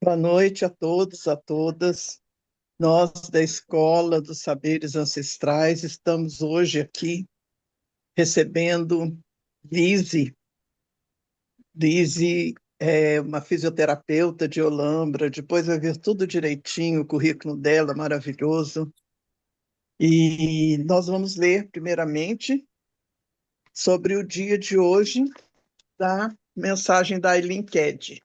Boa noite a todos, a todas. Nós da Escola dos Saberes Ancestrais estamos hoje aqui recebendo Lise. Lise é uma fisioterapeuta de Olambra, depois vai ver tudo direitinho, o currículo dela maravilhoso. E nós vamos ler primeiramente sobre o dia de hoje da mensagem da Eileen Ked.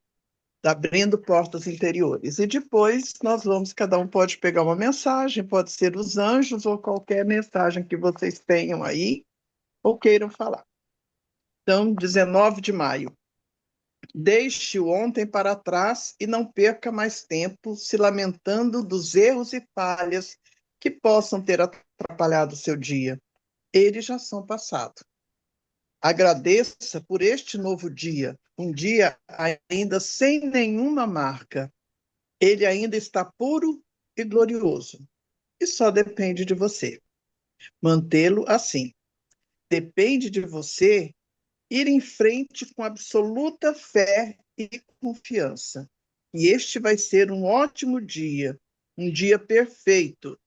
Tá abrindo portas interiores. E depois nós vamos, cada um pode pegar uma mensagem, pode ser os anjos ou qualquer mensagem que vocês tenham aí ou queiram falar. Então, 19 de maio. Deixe o ontem para trás e não perca mais tempo se lamentando dos erros e falhas que possam ter atrapalhado o seu dia. Eles já são passado. Agradeça por este novo dia, um dia ainda sem nenhuma marca. Ele ainda está puro e glorioso. E só depende de você mantê-lo assim. Depende de você ir em frente com absoluta fé e confiança. E este vai ser um ótimo dia, um dia perfeito.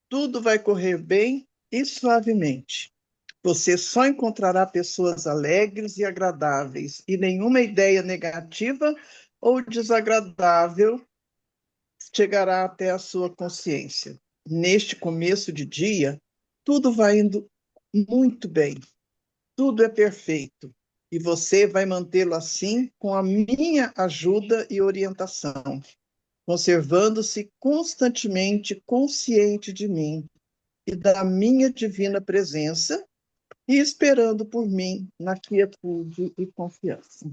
Tudo vai correr bem e suavemente. Você só encontrará pessoas alegres e agradáveis, e nenhuma ideia negativa ou desagradável chegará até a sua consciência. Neste começo de dia, tudo vai indo muito bem, tudo é perfeito. E você vai mantê-lo assim com a minha ajuda e orientação, conservando-se constantemente consciente de mim e da minha divina presença e esperando por mim na quietude e confiança.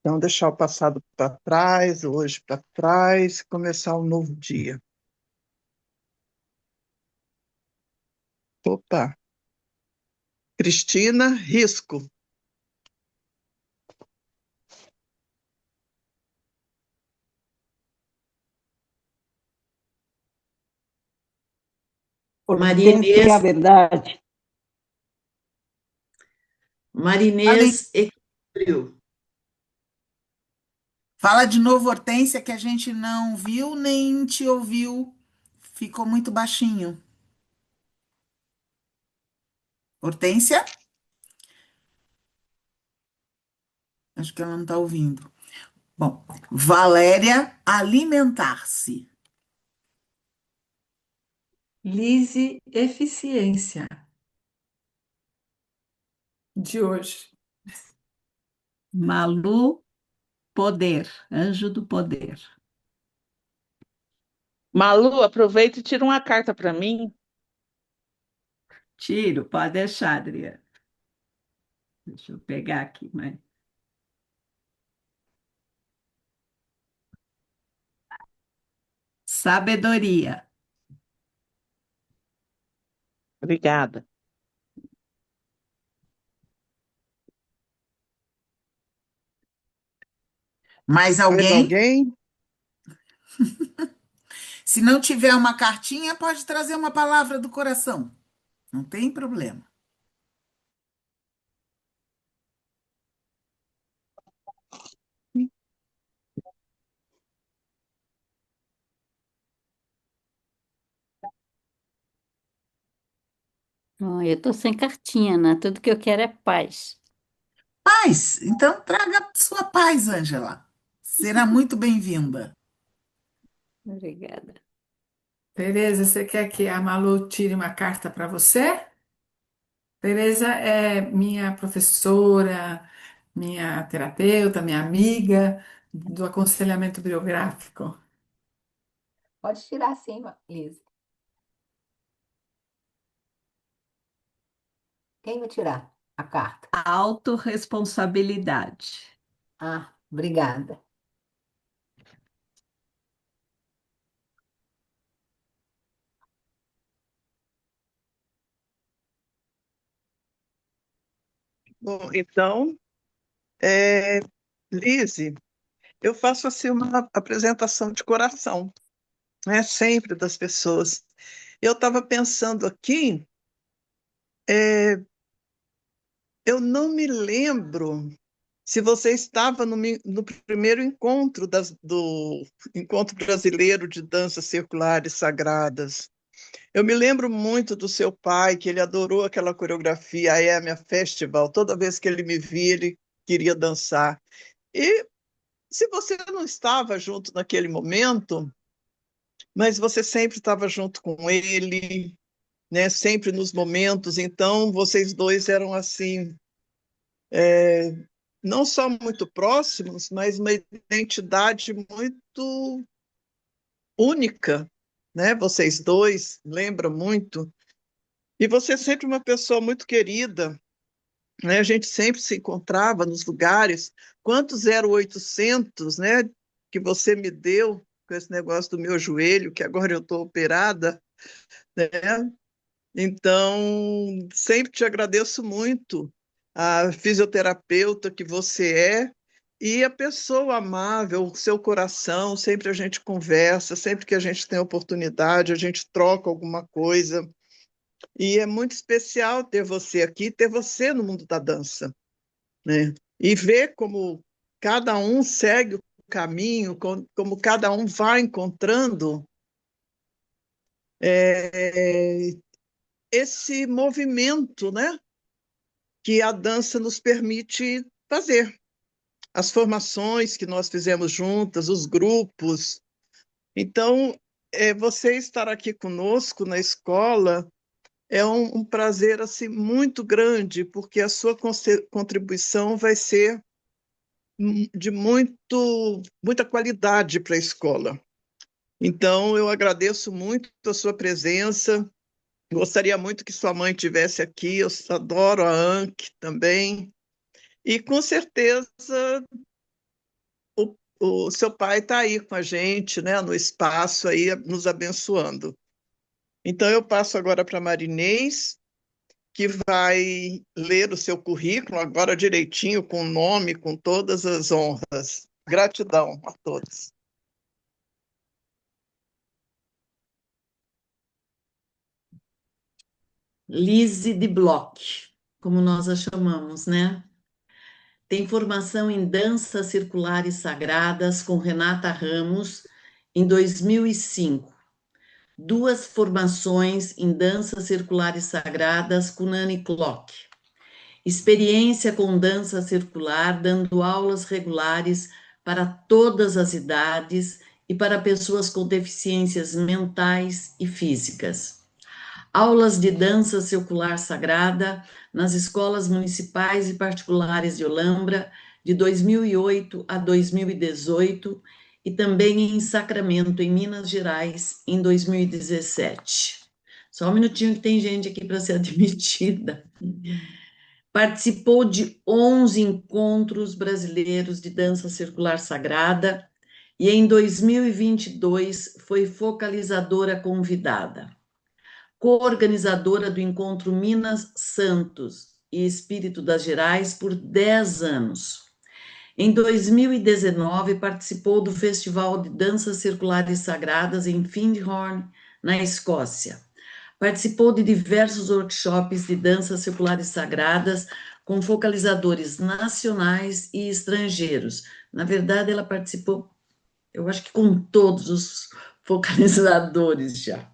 Então, deixar o passado para trás, o hoje para trás, começar um novo dia. Opa, Cristina Risco. Hortência é a Marinês, verdade. Fala, Marinês Equilíbrio. fala de novo, Hortência, que a gente não viu nem te ouviu. Ficou muito baixinho. Hortência? Acho que ela não está ouvindo. Bom, Valéria, alimentar-se. Lise Eficiência, de hoje. Malu Poder, anjo do poder. Malu, aproveita e tira uma carta para mim. Tiro, pode deixar, Adriana. Deixa eu pegar aqui, mas. Sabedoria. Obrigada. Mais Mais alguém? alguém? Se não tiver uma cartinha, pode trazer uma palavra do coração. Não tem problema. Bom, eu estou sem cartinha, né? Tudo que eu quero é paz. Paz, então traga sua paz, Ângela. Será muito bem-vinda. Obrigada. Tereza, você quer que a Malu tire uma carta para você? Tereza é minha professora, minha terapeuta, minha amiga do aconselhamento biográfico. Pode tirar sim, Lisa. Quem vai tirar a carta? Autorresponsabilidade. Ah, obrigada. Bom, então, Lise, eu faço assim uma apresentação de coração, né? Sempre das pessoas. Eu estava pensando aqui, eu não me lembro se você estava no primeiro encontro do Encontro Brasileiro de Danças Circulares Sagradas. Eu me lembro muito do seu pai, que ele adorou aquela coreografia, a EMEA Festival. Toda vez que ele me via, ele queria dançar. E se você não estava junto naquele momento, mas você sempre estava junto com ele, né? Sempre nos momentos. Então, vocês dois eram assim, não só muito próximos, mas uma identidade muito única, né? Vocês dois lembram muito. E você é sempre uma pessoa muito querida, né? A gente sempre se encontrava nos lugares. Quantos 0800, né? Que você me deu com esse negócio do meu joelho, que agora eu estou operada, né? Então, sempre te agradeço muito a fisioterapeuta que você é e a pessoa amável, o seu coração. Sempre a gente conversa, sempre que a gente tem oportunidade, a gente troca alguma coisa. E é muito especial ter você aqui, ter você no mundo da dança, né? E ver como cada um segue o caminho, como cada um vai encontrando é, esse movimento, né? Que a dança nos permite fazer. As formações que nós fizemos juntas, os grupos. Então, você estar aqui conosco na escola é um prazer assim, muito grande, porque a sua contribuição vai ser de muita qualidade para a escola. Então, eu agradeço muito a sua presença. Gostaria muito que sua mãe estivesse aqui. Eu adoro a Anke também. E, com certeza, o seu pai está aí com a gente, né, no espaço, aí, nos abençoando. Então, eu passo agora para a Marinês, que vai ler o seu currículo agora direitinho, com o nome, com todas as honras. Gratidão a todos. Lise de Bloch, como nós a chamamos, né? Tem formação em danças circulares sagradas com Renata Ramos em 2005. 2 formações em danças circulares sagradas com Nani Klock. Experiência com dança circular, dando aulas regulares para todas as idades e para pessoas com deficiências mentais e físicas. Aulas de dança circular sagrada nas escolas municipais e particulares de Olambra, de 2008 a 2018, e também em Sacramento, em Minas Gerais, em 2017. Só um minutinho que tem gente aqui para ser admitida. Participou de 11 encontros brasileiros de dança circular sagrada e em 2022 foi focalizadora convidada. Co-organizadora do encontro Minas Santos e Espírito das Gerais por 10 anos. Em 2019, participou do Festival de Danças Circulares Sagradas em Findhorn, na Escócia. Participou de diversos workshops de danças circulares sagradas com focalizadores nacionais e estrangeiros. Na verdade, ela participou, eu acho que com todos os focalizadores já.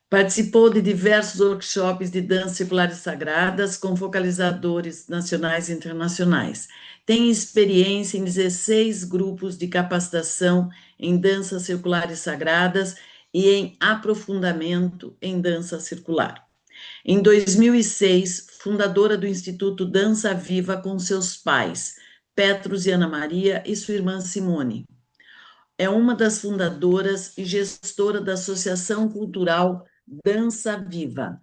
Participou de diversos workshops de danças circulares sagradas com focalizadores nacionais e internacionais. Tem experiência em 16 grupos de capacitação em danças circulares sagradas e em aprofundamento em dança circular. Em 2006, fundadora do Instituto Dança Viva com seus pais, Petros e Ana Maria, e sua irmã Simone. É uma das fundadoras e gestora da Associação Cultural Dança Viva.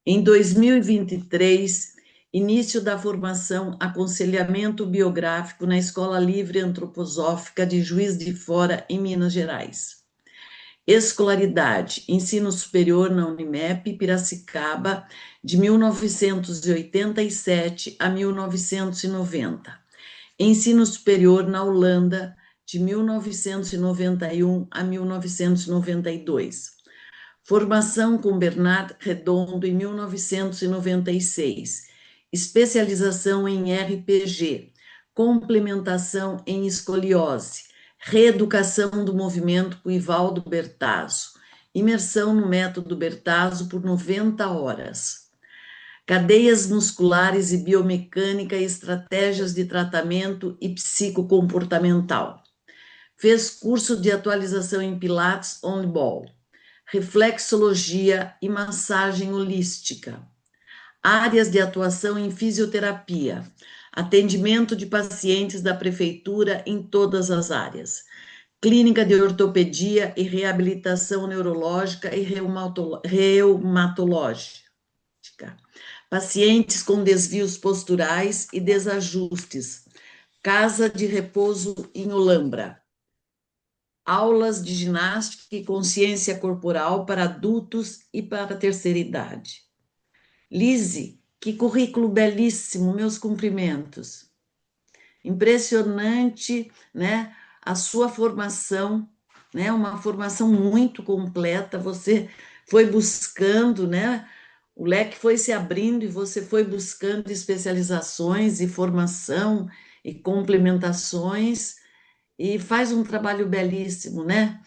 Em 2023, início da formação Aconselhamento Biográfico na Escola Livre Antroposófica de Juiz de Fora, em Minas Gerais. Escolaridade, ensino superior na Unimep, Piracicaba, de 1987 a 1990. Ensino superior na Holanda, de 1991 a 1992. Formação com Bernard Redondo em 1996. Especialização em RPG, complementação em escoliose, reeducação do movimento com Ivaldo Bertazzo, imersão no método Bertazzo por 90 horas, cadeias musculares e biomecânica e estratégias de tratamento e psicocomportamental. Fez curso de atualização em Pilates On Ball, reflexologia e massagem holística. Áreas de atuação em fisioterapia, atendimento de pacientes da prefeitura em todas as áreas, clínica de ortopedia e reabilitação neurológica e reumatológica, pacientes com desvios posturais e desajustes, casa de repouso em Olambra, aulas de ginástica e consciência corporal para adultos e para a terceira idade. Lise, que currículo belíssimo, meus cumprimentos. Impressionante, né? A sua formação, né? Uma formação muito completa. Você foi buscando, né? O leque foi se abrindo e você foi buscando especializações e formação e complementações e faz um trabalho belíssimo, né?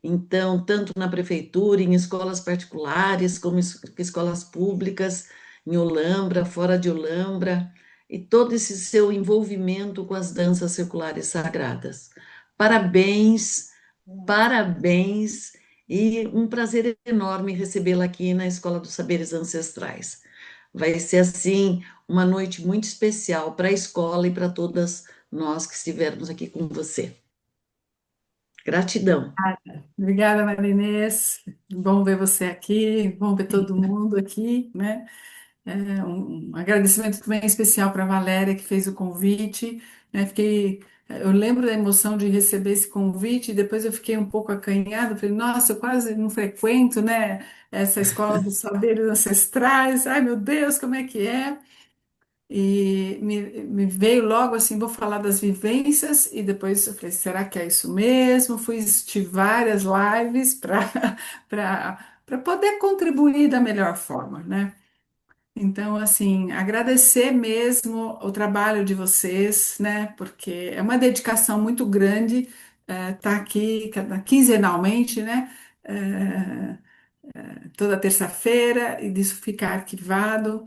Então, tanto na prefeitura, em escolas particulares, como escolas públicas, em Olambra, fora de Olambra, e todo esse seu envolvimento com as danças circulares sagradas. Parabéns, parabéns, e um prazer enorme recebê-la aqui na Escola dos Saberes Ancestrais. Vai ser, assim, uma noite muito especial para a escola e para todas nós que estivermos aqui com você. Gratidão. Obrigada, Marinês. Bom ver você aqui, bom ver todo mundo aqui, né? Um agradecimento também especial para a Valéria, que fez o convite, né? Eu lembro da emoção de receber esse convite, e depois eu fiquei um pouco acanhada, falei, nossa, eu quase não frequento, né? Essa escola dos saberes ancestrais, ai meu Deus, como é que é? E me veio logo assim, vou falar das vivências, e depois eu falei, será que é isso mesmo? Fui assistir várias lives para poder contribuir da melhor forma, né? Então, assim, agradecer mesmo o trabalho de vocês, né? Porque é uma dedicação muito grande estar aqui quinzenalmente, né? eh, Toda terça-feira, e disso ficar arquivado.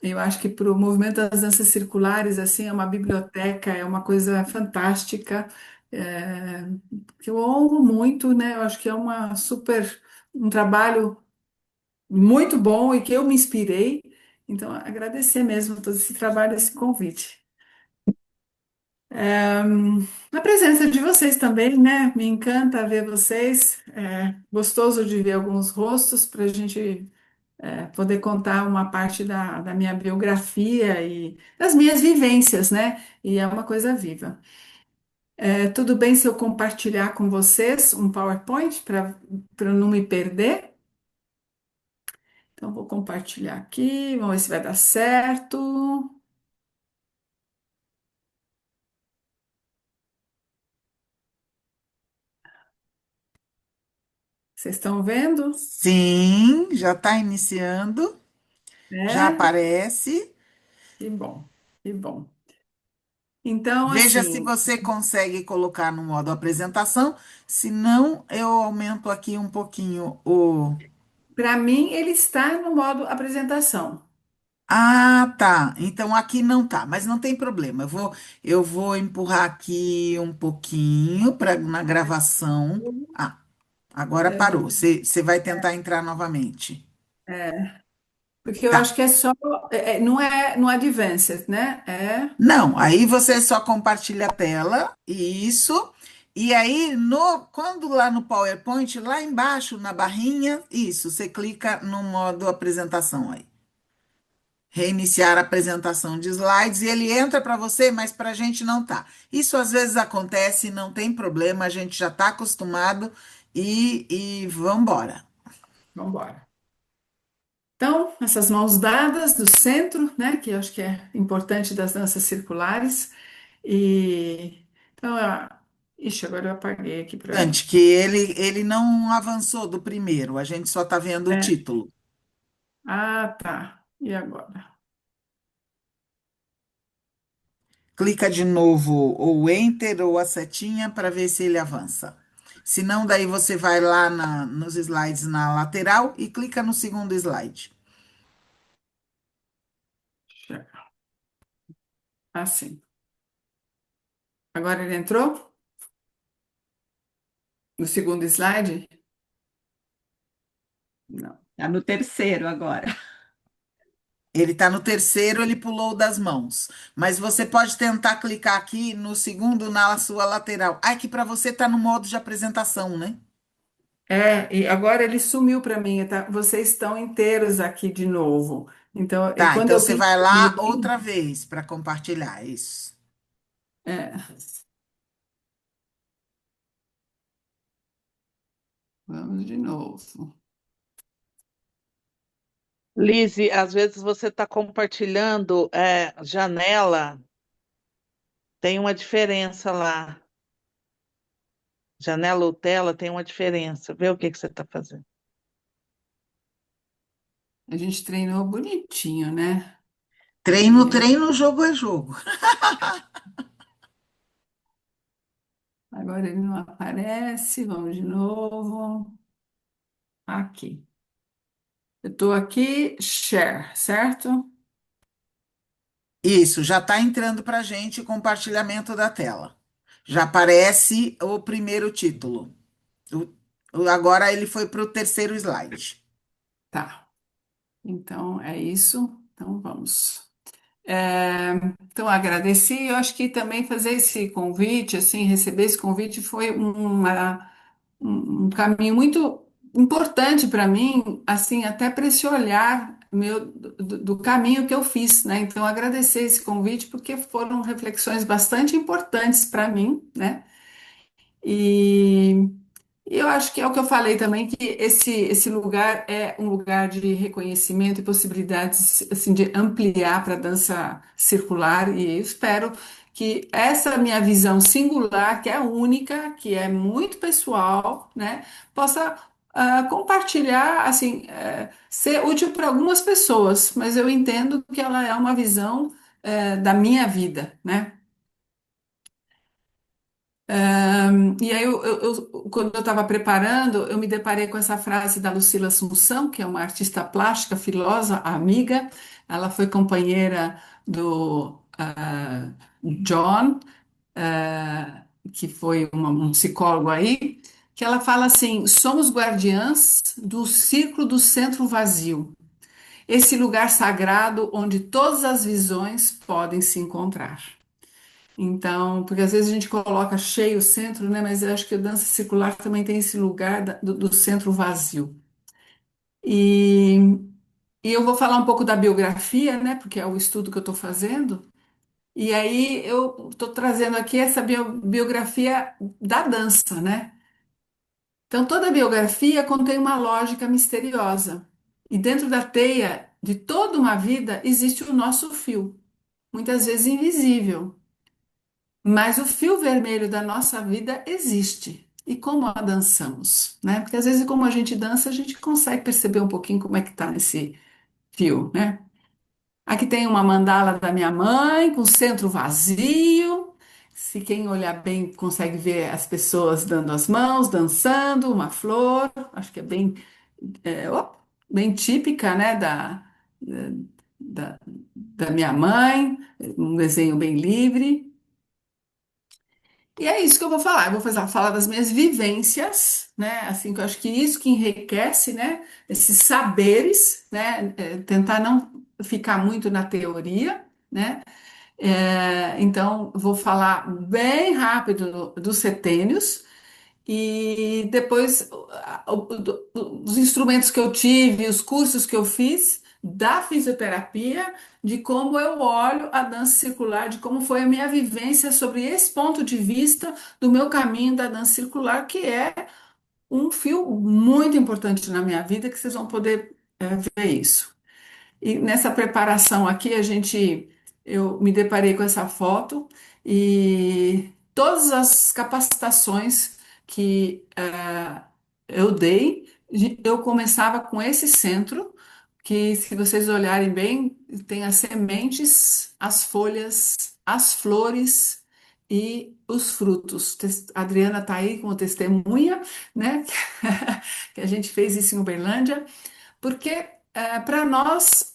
Eu acho que para o movimento das danças circulares, assim, é uma biblioteca, é uma coisa fantástica, é, que eu honro muito, né? Eu acho que é um trabalho muito bom e que eu me inspirei. Então, agradecer mesmo todo esse trabalho, esse convite. A presença de vocês também, né? Me encanta ver vocês. É gostoso de ver alguns rostos para a gente poder contar uma parte da minha biografia e das minhas vivências, né? E é uma coisa viva. Tudo bem se eu compartilhar com vocês um PowerPoint para não me perder? Então, vou compartilhar aqui, vamos ver se vai dar certo. Vocês estão vendo? Sim, já está iniciando, já É, aparece. que bom, que bom. Então, Veja se assim, você consegue colocar no modo apresentação, se não, eu aumento aqui um pouquinho o. para mim, ele está no modo apresentação. Ah, tá. Então aqui não tá, mas não tem problema. Eu vou empurrar aqui um pouquinho para na gravação. Ah, agora parou. Você vai tentar entrar novamente. Porque eu Tá. acho que é só, não é no Advanced, né? Não, aí você só compartilha a tela, isso. E aí, quando lá no PowerPoint, lá embaixo na barrinha, isso, você clica no modo apresentação aí. Reiniciar a apresentação de slides e ele entra para você, mas para a gente não tá. Isso às vezes acontece, não tem problema, a gente já está acostumado e vamos embora. Vamos embora. Então, essas mãos dadas do centro, né, que eu acho que é importante das danças circulares. E então, ixi, agora eu apaguei aqui para. Antes que ele não avançou do primeiro, a gente só está vendo o título. Ah, tá. E agora? clica de novo ou Enter ou a setinha para ver se ele avança. Se não, daí você vai lá nos slides na lateral e clica no segundo slide. Assim. Agora ele entrou? No segundo slide? Não, está no terceiro agora. Ele está no terceiro, ele pulou das mãos. Mas você pode tentar clicar aqui no segundo na sua lateral. Ah, que para você está no modo de apresentação, né? E agora ele sumiu para mim, tá? Vocês estão inteiros aqui de novo. Então, Tá, quando então eu você clico vai lá nele, outra vez para compartilhar isso. é, vamos de novo. Lise, às vezes você está compartilhando janela, tem uma diferença lá. Janela ou tela tem uma diferença. Vê o que você está fazendo. A gente treinou bonitinho, né? Treino, treino, jogo é jogo. Agora ele não aparece, vamos de novo. Aqui. Eu estou aqui, share, certo? Isso, já está entrando para a gente o compartilhamento da tela. Já aparece o primeiro título. Agora ele foi para o terceiro slide. Tá. Então é isso. Então vamos. Então agradeci. Eu acho que também fazer esse convite, assim, receber esse convite foi um caminho muito importante para mim, assim, até para esse olhar meu do caminho que eu fiz, né? Então agradecer esse convite porque foram reflexões bastante importantes para mim, né? E e eu acho que é o que eu falei também, que esse lugar é um lugar de reconhecimento e possibilidades assim, de ampliar para a dança circular, e eu espero que essa minha visão singular, que é única, que é muito pessoal, né, possa compartilhar, assim, ser útil para algumas pessoas, mas eu entendo que ela é uma visão da minha vida, né? E aí, quando eu estava preparando, eu me deparei com essa frase da Lucila Assunção, que é uma artista plástica, filosa, amiga. Ela foi companheira do John, que foi um psicólogo aí, que ela fala assim: somos guardiãs do círculo do centro vazio, esse lugar sagrado onde todas as visões podem se encontrar. Então, porque às vezes a gente coloca cheio o centro, né? Mas eu acho que a dança circular também tem esse lugar do centro vazio. E, e eu vou falar um pouco da biografia, né? Porque é o estudo que eu estou fazendo. E aí eu estou trazendo aqui essa biografia da dança, né? Então, toda biografia contém uma lógica misteriosa. E dentro da teia de toda uma vida existe o nosso fio, muitas vezes invisível. Mas o fio vermelho da nossa vida existe. E como a dançamos, né? Porque às vezes, como a gente dança, a gente consegue perceber um pouquinho como é que tá esse fio, né? Aqui tem uma mandala da minha mãe, com centro vazio. Se quem olhar bem consegue ver as pessoas dando as mãos, dançando, uma flor. Acho que é bem típica, né? Da minha mãe, um desenho bem livre. E é isso que eu vou falar. Eu vou falar das minhas vivências, né? Assim, que eu acho que isso que enriquece, né? Esses saberes, né? Tentar não ficar muito na teoria, né? Então, vou falar bem rápido dos setênios e depois os instrumentos que eu tive, os cursos que eu fiz da fisioterapia, de como eu olho a dança circular, de como foi a minha vivência sobre esse ponto de vista do meu caminho da dança circular, que é um fio muito importante na minha vida, que vocês vão poder ver isso. E nessa preparação aqui, eu me deparei com essa foto e todas as capacitações que eu dei, eu começava com esse centro, que, se vocês olharem bem, tem as sementes, as folhas, as flores e os frutos. A Adriana está aí como testemunha, né? Que a gente fez isso em Uberlândia, porque para nós,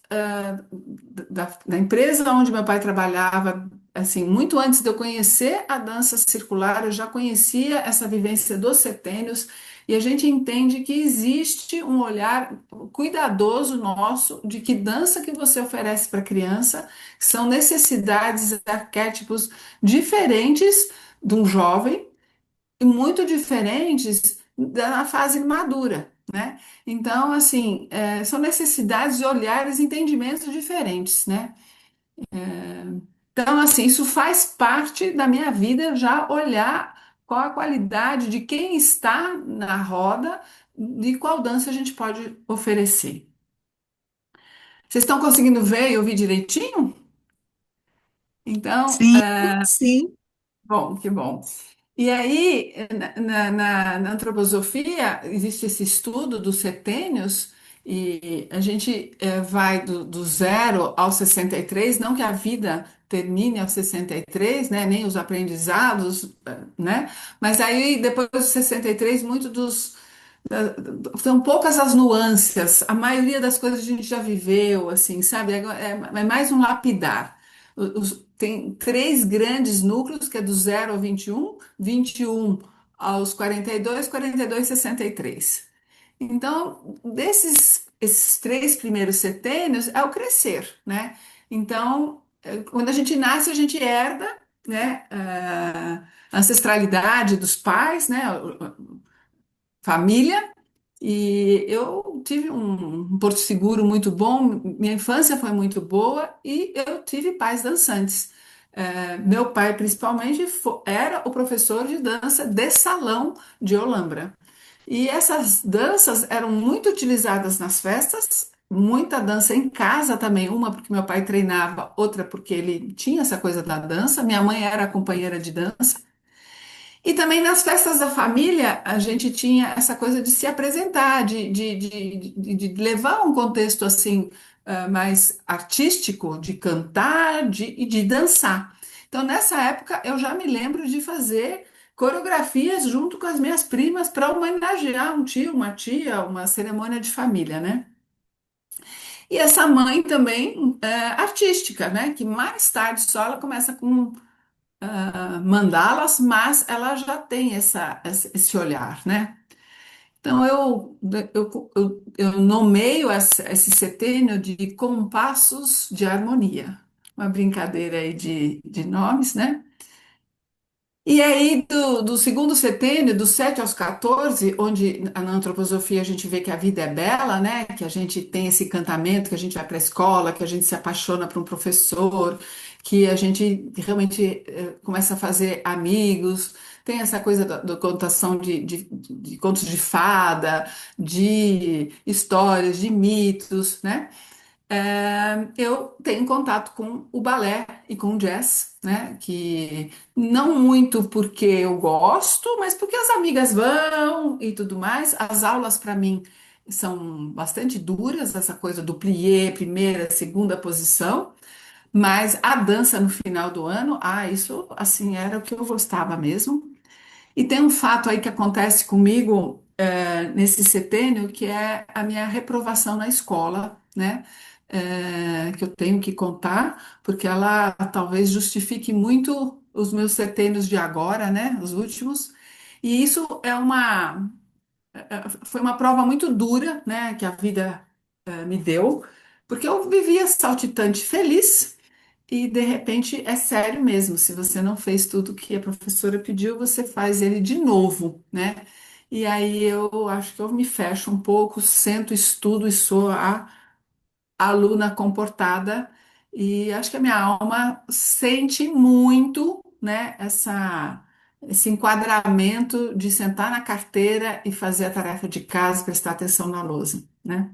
da empresa onde meu pai trabalhava, assim, muito antes de eu conhecer a dança circular, eu já conhecia essa vivência dos setênios, e a gente entende que existe um olhar cuidadoso nosso de que dança que você oferece para a criança são necessidades, arquétipos diferentes de um jovem e muito diferentes da fase madura, né? Então, assim, são necessidades de olhares e entendimentos diferentes, né? Então, assim, isso faz parte da minha vida, já olhar qual a qualidade de quem está na roda, de qual dança a gente pode oferecer. Vocês estão conseguindo ver e ouvir direitinho? Então, Sim, sim. bom, que bom. E aí, na antroposofia, existe esse estudo dos setênios, e a gente vai do 0 ao 63, não que a vida termine aos 63, né, nem os aprendizados, né, mas aí, depois dos 63, muito são poucas as nuances, a maioria das coisas a gente já viveu, assim, sabe? É mais um lapidar. Tem três grandes núcleos, que é do 0 ao 21 aos 42, 63. Então, esses três primeiros setênios é o crescer, né? Então, quando a gente nasce, a gente herda, né, a ancestralidade dos pais, né, família, e eu tive um porto seguro muito bom, minha infância foi muito boa e eu tive pais dançantes. Meu pai, principalmente, era o professor de dança de salão de Olambra. E essas danças eram muito utilizadas nas festas, muita dança em casa também, uma porque meu pai treinava, outra porque ele tinha essa coisa da dança, minha mãe era companheira de dança. E também nas festas da família, a gente tinha essa coisa de se apresentar, de levar um contexto assim, mais artístico, de cantar e de dançar. Então, nessa época, eu já me lembro de fazer coreografias junto com as minhas primas para homenagear um tio, uma tia, uma cerimônia de família, né? E essa mãe também artística, né? Que mais tarde só ela começa com mandalas, mas ela já tem esse olhar, né? Então eu nomeio esse setênio de compassos de harmonia, uma brincadeira aí de nomes, né? E aí, do segundo setênio, dos 7 aos 14, onde na antroposofia a gente vê que a vida é bela, né? Que a gente tem esse encantamento, que a gente vai para a escola, que a gente se apaixona por um professor, que a gente realmente começa a fazer amigos, tem essa coisa da contação de contos de fada, de histórias, de mitos, né? Eu tenho contato com o balé e com o jazz, né? Que não muito porque eu gosto, mas porque as amigas vão e tudo mais. As aulas para mim são bastante duras, essa coisa do plié, primeira, segunda posição, mas a dança no final do ano, isso assim era o que eu gostava mesmo. E tem um fato aí que acontece comigo nesse setênio, que é a minha reprovação na escola, né? Que eu tenho que contar, porque ela talvez justifique muito os meus setênios de agora, né? Os últimos. E isso foi uma prova muito dura, né? Que a vida me deu, porque eu vivia saltitante feliz. E de repente é sério mesmo, se você não fez tudo que a professora pediu, você faz ele de novo, né? E aí eu acho que eu me fecho um pouco, sento, estudo e sou a aluna comportada, e acho que a minha alma sente muito, né, esse enquadramento de sentar na carteira e fazer a tarefa de casa, prestar atenção na lousa, né?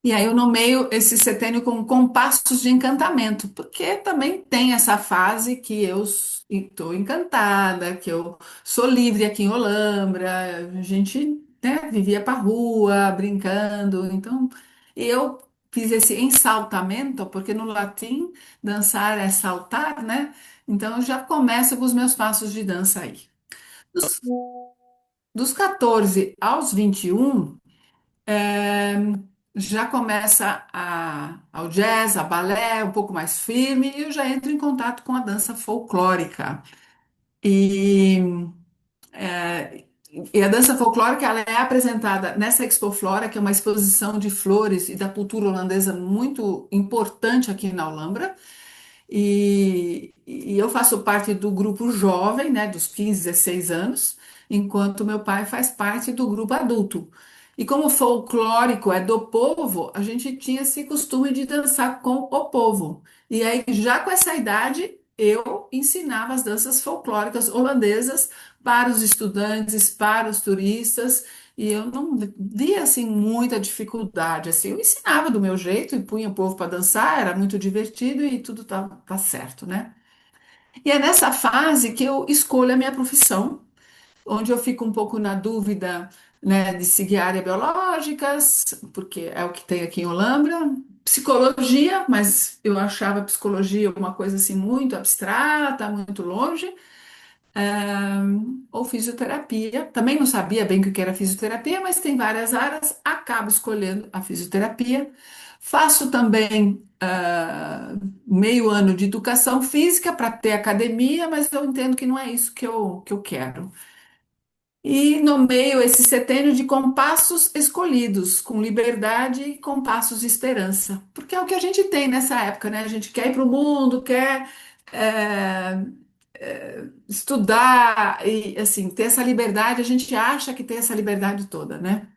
E aí eu nomeio esse setênio com compassos de encantamento, porque também tem essa fase que eu estou encantada, que eu sou livre aqui em Olambra, a gente né, vivia para rua, brincando. Então, eu fiz esse ensaltamento, porque no latim dançar é saltar, né? Então, eu já começo com os meus passos de dança aí. Dos, dos 14 aos 21, é, já começa ao jazz, a balé, um pouco mais firme, e eu já entro em contato com a dança folclórica. E, é, e a dança folclórica ela é apresentada nessa Expo Flora, que é uma exposição de flores e da cultura holandesa muito importante aqui na Alhambra. E eu faço parte do grupo jovem, né, dos 15, 16 anos, enquanto meu pai faz parte do grupo adulto. E como o folclórico é do povo, a gente tinha esse costume de dançar com o povo. E aí, já com essa idade, eu ensinava as danças folclóricas holandesas para os estudantes, para os turistas, e eu não via assim muita dificuldade, assim, eu ensinava do meu jeito e punha o povo para dançar, era muito divertido e tudo tá certo, né? E é nessa fase que eu escolho a minha profissão, onde eu fico um pouco na dúvida, né, de seguir área biológicas, porque é o que tem aqui em Olambra, psicologia, mas eu achava psicologia uma coisa assim muito abstrata, muito longe, ou fisioterapia. Também não sabia bem o que era fisioterapia, mas tem várias áreas, acabo escolhendo a fisioterapia. Faço também meio ano de educação física para ter academia, mas eu entendo que não é isso que eu quero. E nomeio esse setênio de compassos escolhidos, com liberdade e compassos de esperança. Porque é o que a gente tem nessa época, né? A gente quer ir para o mundo, quer é, estudar e assim ter essa liberdade. A gente acha que tem essa liberdade toda, né?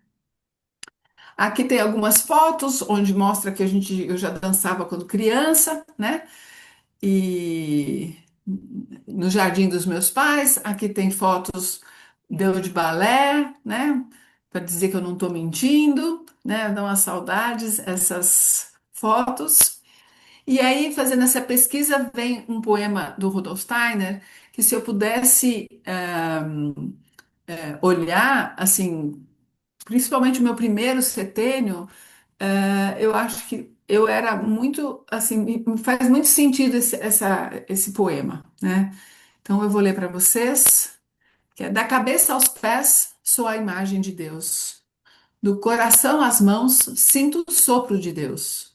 Aqui tem algumas fotos onde mostra que eu já dançava quando criança, né? E no jardim dos meus pais, aqui tem fotos deu de balé, né? Para dizer que eu não estou mentindo, né? Dão as saudades essas fotos. E aí, fazendo essa pesquisa, vem um poema do Rudolf Steiner, que se eu pudesse olhar, assim, principalmente o meu primeiro setênio, eu acho que eu era muito, assim, me faz muito sentido esse poema, né? Então eu vou ler para vocês, que é da cabeça aos pés, sou a imagem de Deus. Do coração às mãos, sinto o sopro de Deus.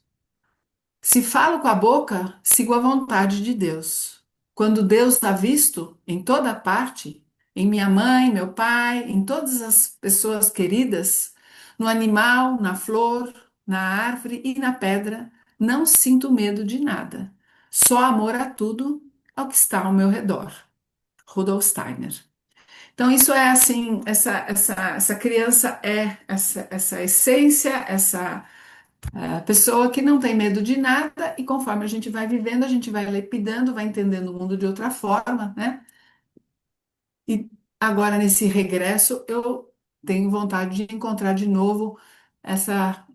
Se falo com a boca, sigo a vontade de Deus. Quando Deus está visto em toda parte, em minha mãe, meu pai, em todas as pessoas queridas, no animal, na flor, na árvore e na pedra, não sinto medo de nada. Só amor a tudo, ao que está ao meu redor. Rudolf Steiner. Então, isso é assim, essa criança é essa essência, essa pessoa que não tem medo de nada, e conforme a gente vai vivendo, a gente vai lapidando, vai entendendo o mundo de outra forma, né? E agora, nesse regresso, eu tenho vontade de encontrar de novo essa.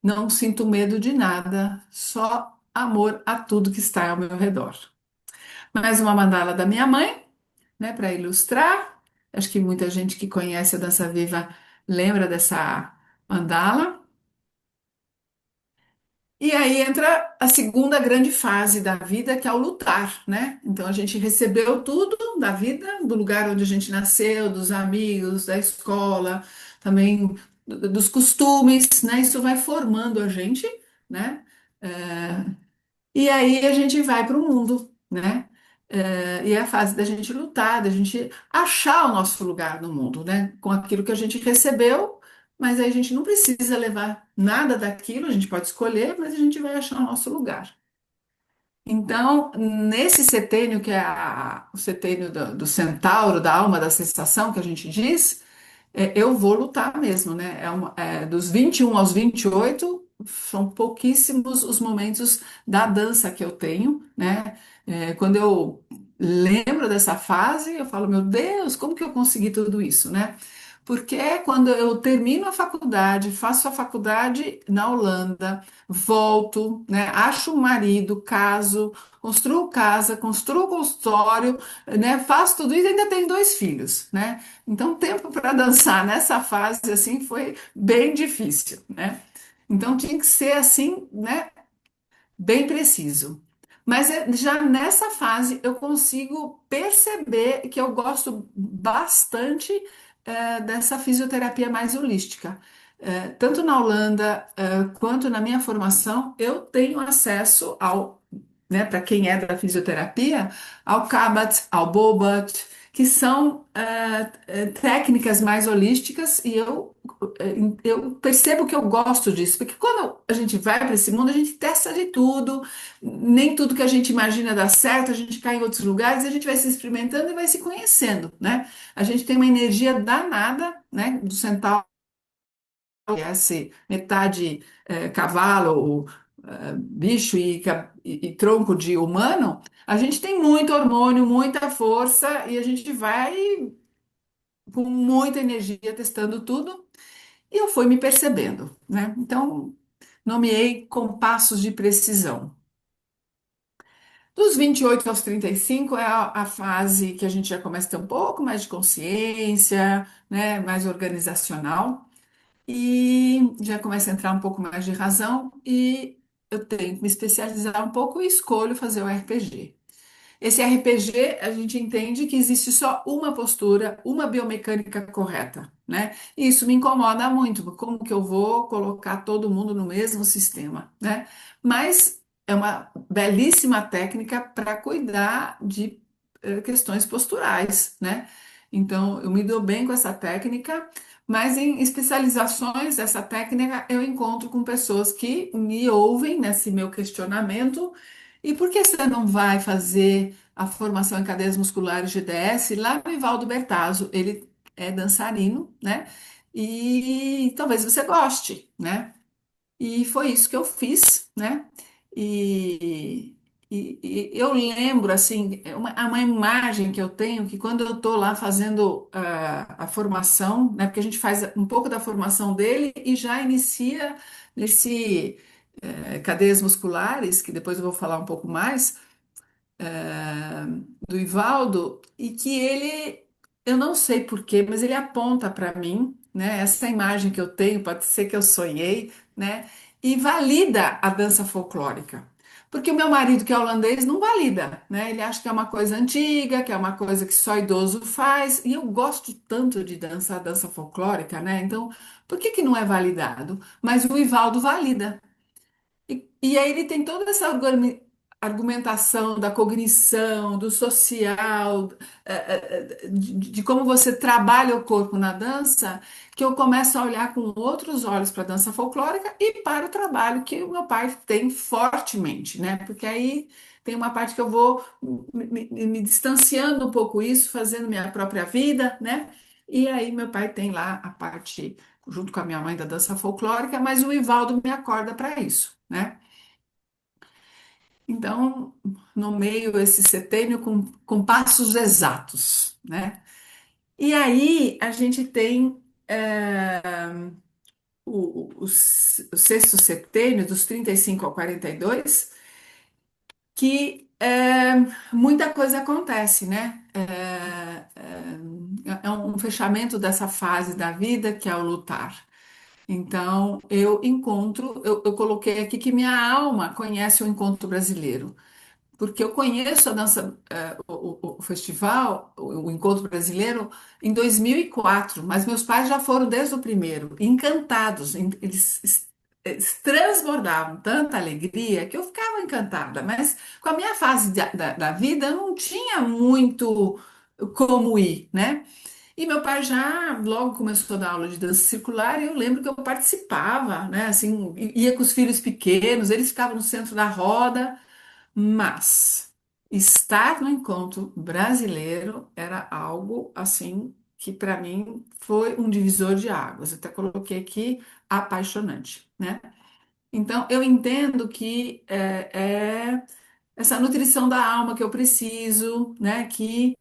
Não sinto medo de nada, só amor a tudo que está ao meu redor. Mais uma mandala da minha mãe, né, para ilustrar. Acho que muita gente que conhece a Dança Viva lembra dessa mandala. E aí entra a segunda grande fase da vida, que é o lutar, né? Então a gente recebeu tudo da vida, do lugar onde a gente nasceu, dos amigos, da escola, também dos costumes, né? Isso vai formando a gente, né? E aí a gente vai para o mundo, né? E é a fase da gente lutar, da gente achar o nosso lugar no mundo, né? Com aquilo que a gente recebeu, mas aí a gente não precisa levar nada daquilo, a gente pode escolher, mas a gente vai achar o nosso lugar. Então, nesse setênio, que é o setênio do centauro, da alma da sensação, que a gente diz, eu vou lutar mesmo, né? Dos 21 aos 28, são pouquíssimos os momentos da dança que eu tenho, né? Quando eu lembro dessa fase, eu falo, meu Deus, como que eu consegui tudo isso, né? Porque é quando eu termino a faculdade, faço a faculdade na Holanda, volto, né, acho um marido, caso, construo casa, construo consultório, né, faço tudo isso e ainda tenho dois filhos, né? Então, o tempo para dançar nessa fase assim foi bem difícil, né? Então tinha que ser assim, né, bem preciso. Mas já nessa fase eu consigo perceber que eu gosto bastante dessa fisioterapia mais holística. Tanto na Holanda, quanto na minha formação, eu tenho acesso ao, né, para quem é da fisioterapia, ao Kabat, ao Bobat, que são técnicas mais holísticas e eu percebo que eu gosto disso, porque quando a gente vai para esse mundo, a gente testa de tudo, nem tudo que a gente imagina dá certo, a gente cai em outros lugares, a gente vai se experimentando e vai se conhecendo, né? A gente tem uma energia danada, né, do centauro, que é esse metade cavalo, bicho e tronco de humano, a gente tem muito hormônio, muita força e a gente vai com muita energia testando tudo. E eu fui me percebendo, né? Então, nomeei compassos de precisão. Dos 28 aos 35 é a fase que a gente já começa a ter um pouco mais de consciência, né? Mais organizacional, e já começa a entrar um pouco mais de razão, e eu tenho que me especializar um pouco e escolho fazer o RPG. Esse RPG, a gente entende que existe só uma postura, uma biomecânica correta, né? E isso me incomoda muito, como que eu vou colocar todo mundo no mesmo sistema, né? Mas é uma belíssima técnica para cuidar de questões posturais, né? Então, eu me dou bem com essa técnica, mas em especializações dessa técnica eu encontro com pessoas que me ouvem nesse meu questionamento. E por que você não vai fazer a formação em cadeias musculares GDS lá no Ivaldo Bertazzo? Ele é dançarino, né? E talvez você goste, né? E foi isso que eu fiz, né? E, e eu lembro, assim, uma imagem que eu tenho que quando eu estou lá fazendo a formação, né? Porque a gente faz um pouco da formação dele e já inicia nesse cadeias musculares, que depois eu vou falar um pouco mais do Ivaldo, e que ele, eu não sei por quê, mas ele aponta para mim, né, essa imagem que eu tenho, pode ser que eu sonhei, né, e valida a dança folclórica. Porque o meu marido, que é holandês, não valida, né? Ele acha que é uma coisa antiga, que é uma coisa que só idoso faz, e eu gosto tanto de dançar dança folclórica, né? Então, por que que não é validado? Mas o Ivaldo valida. E aí ele tem toda essa argumentação da cognição, do social, de como você trabalha o corpo na dança, que eu começo a olhar com outros olhos para a dança folclórica e para o trabalho que o meu pai tem fortemente, né? Porque aí tem uma parte que eu vou me distanciando um pouco isso, fazendo minha própria vida, né? E aí meu pai tem lá a parte, junto com a minha mãe, da dança folclórica, mas o Ivaldo me acorda para isso, né? Então, nomeio esse setênio com passos exatos, né? E aí a gente tem o sexto setênio, dos 35 ao 42, que muita coisa acontece, né? É um fechamento dessa fase da vida que é o lutar. Então, eu coloquei aqui que minha alma conhece o encontro brasileiro. Porque eu conheço a dança, o festival, o Encontro Brasileiro, em 2004, mas meus pais já foram desde o primeiro, encantados. Eles transbordavam tanta alegria que eu ficava encantada, mas com a minha fase da vida eu não tinha muito como ir, né? E meu pai já logo começou a dar aula de dança circular e eu lembro que eu participava, né? Assim, ia com os filhos pequenos, eles ficavam no centro da roda. Mas estar no encontro brasileiro era algo assim que para mim foi um divisor de águas. Eu até coloquei aqui apaixonante, né? Então eu entendo que é essa nutrição da alma que eu preciso, né? Que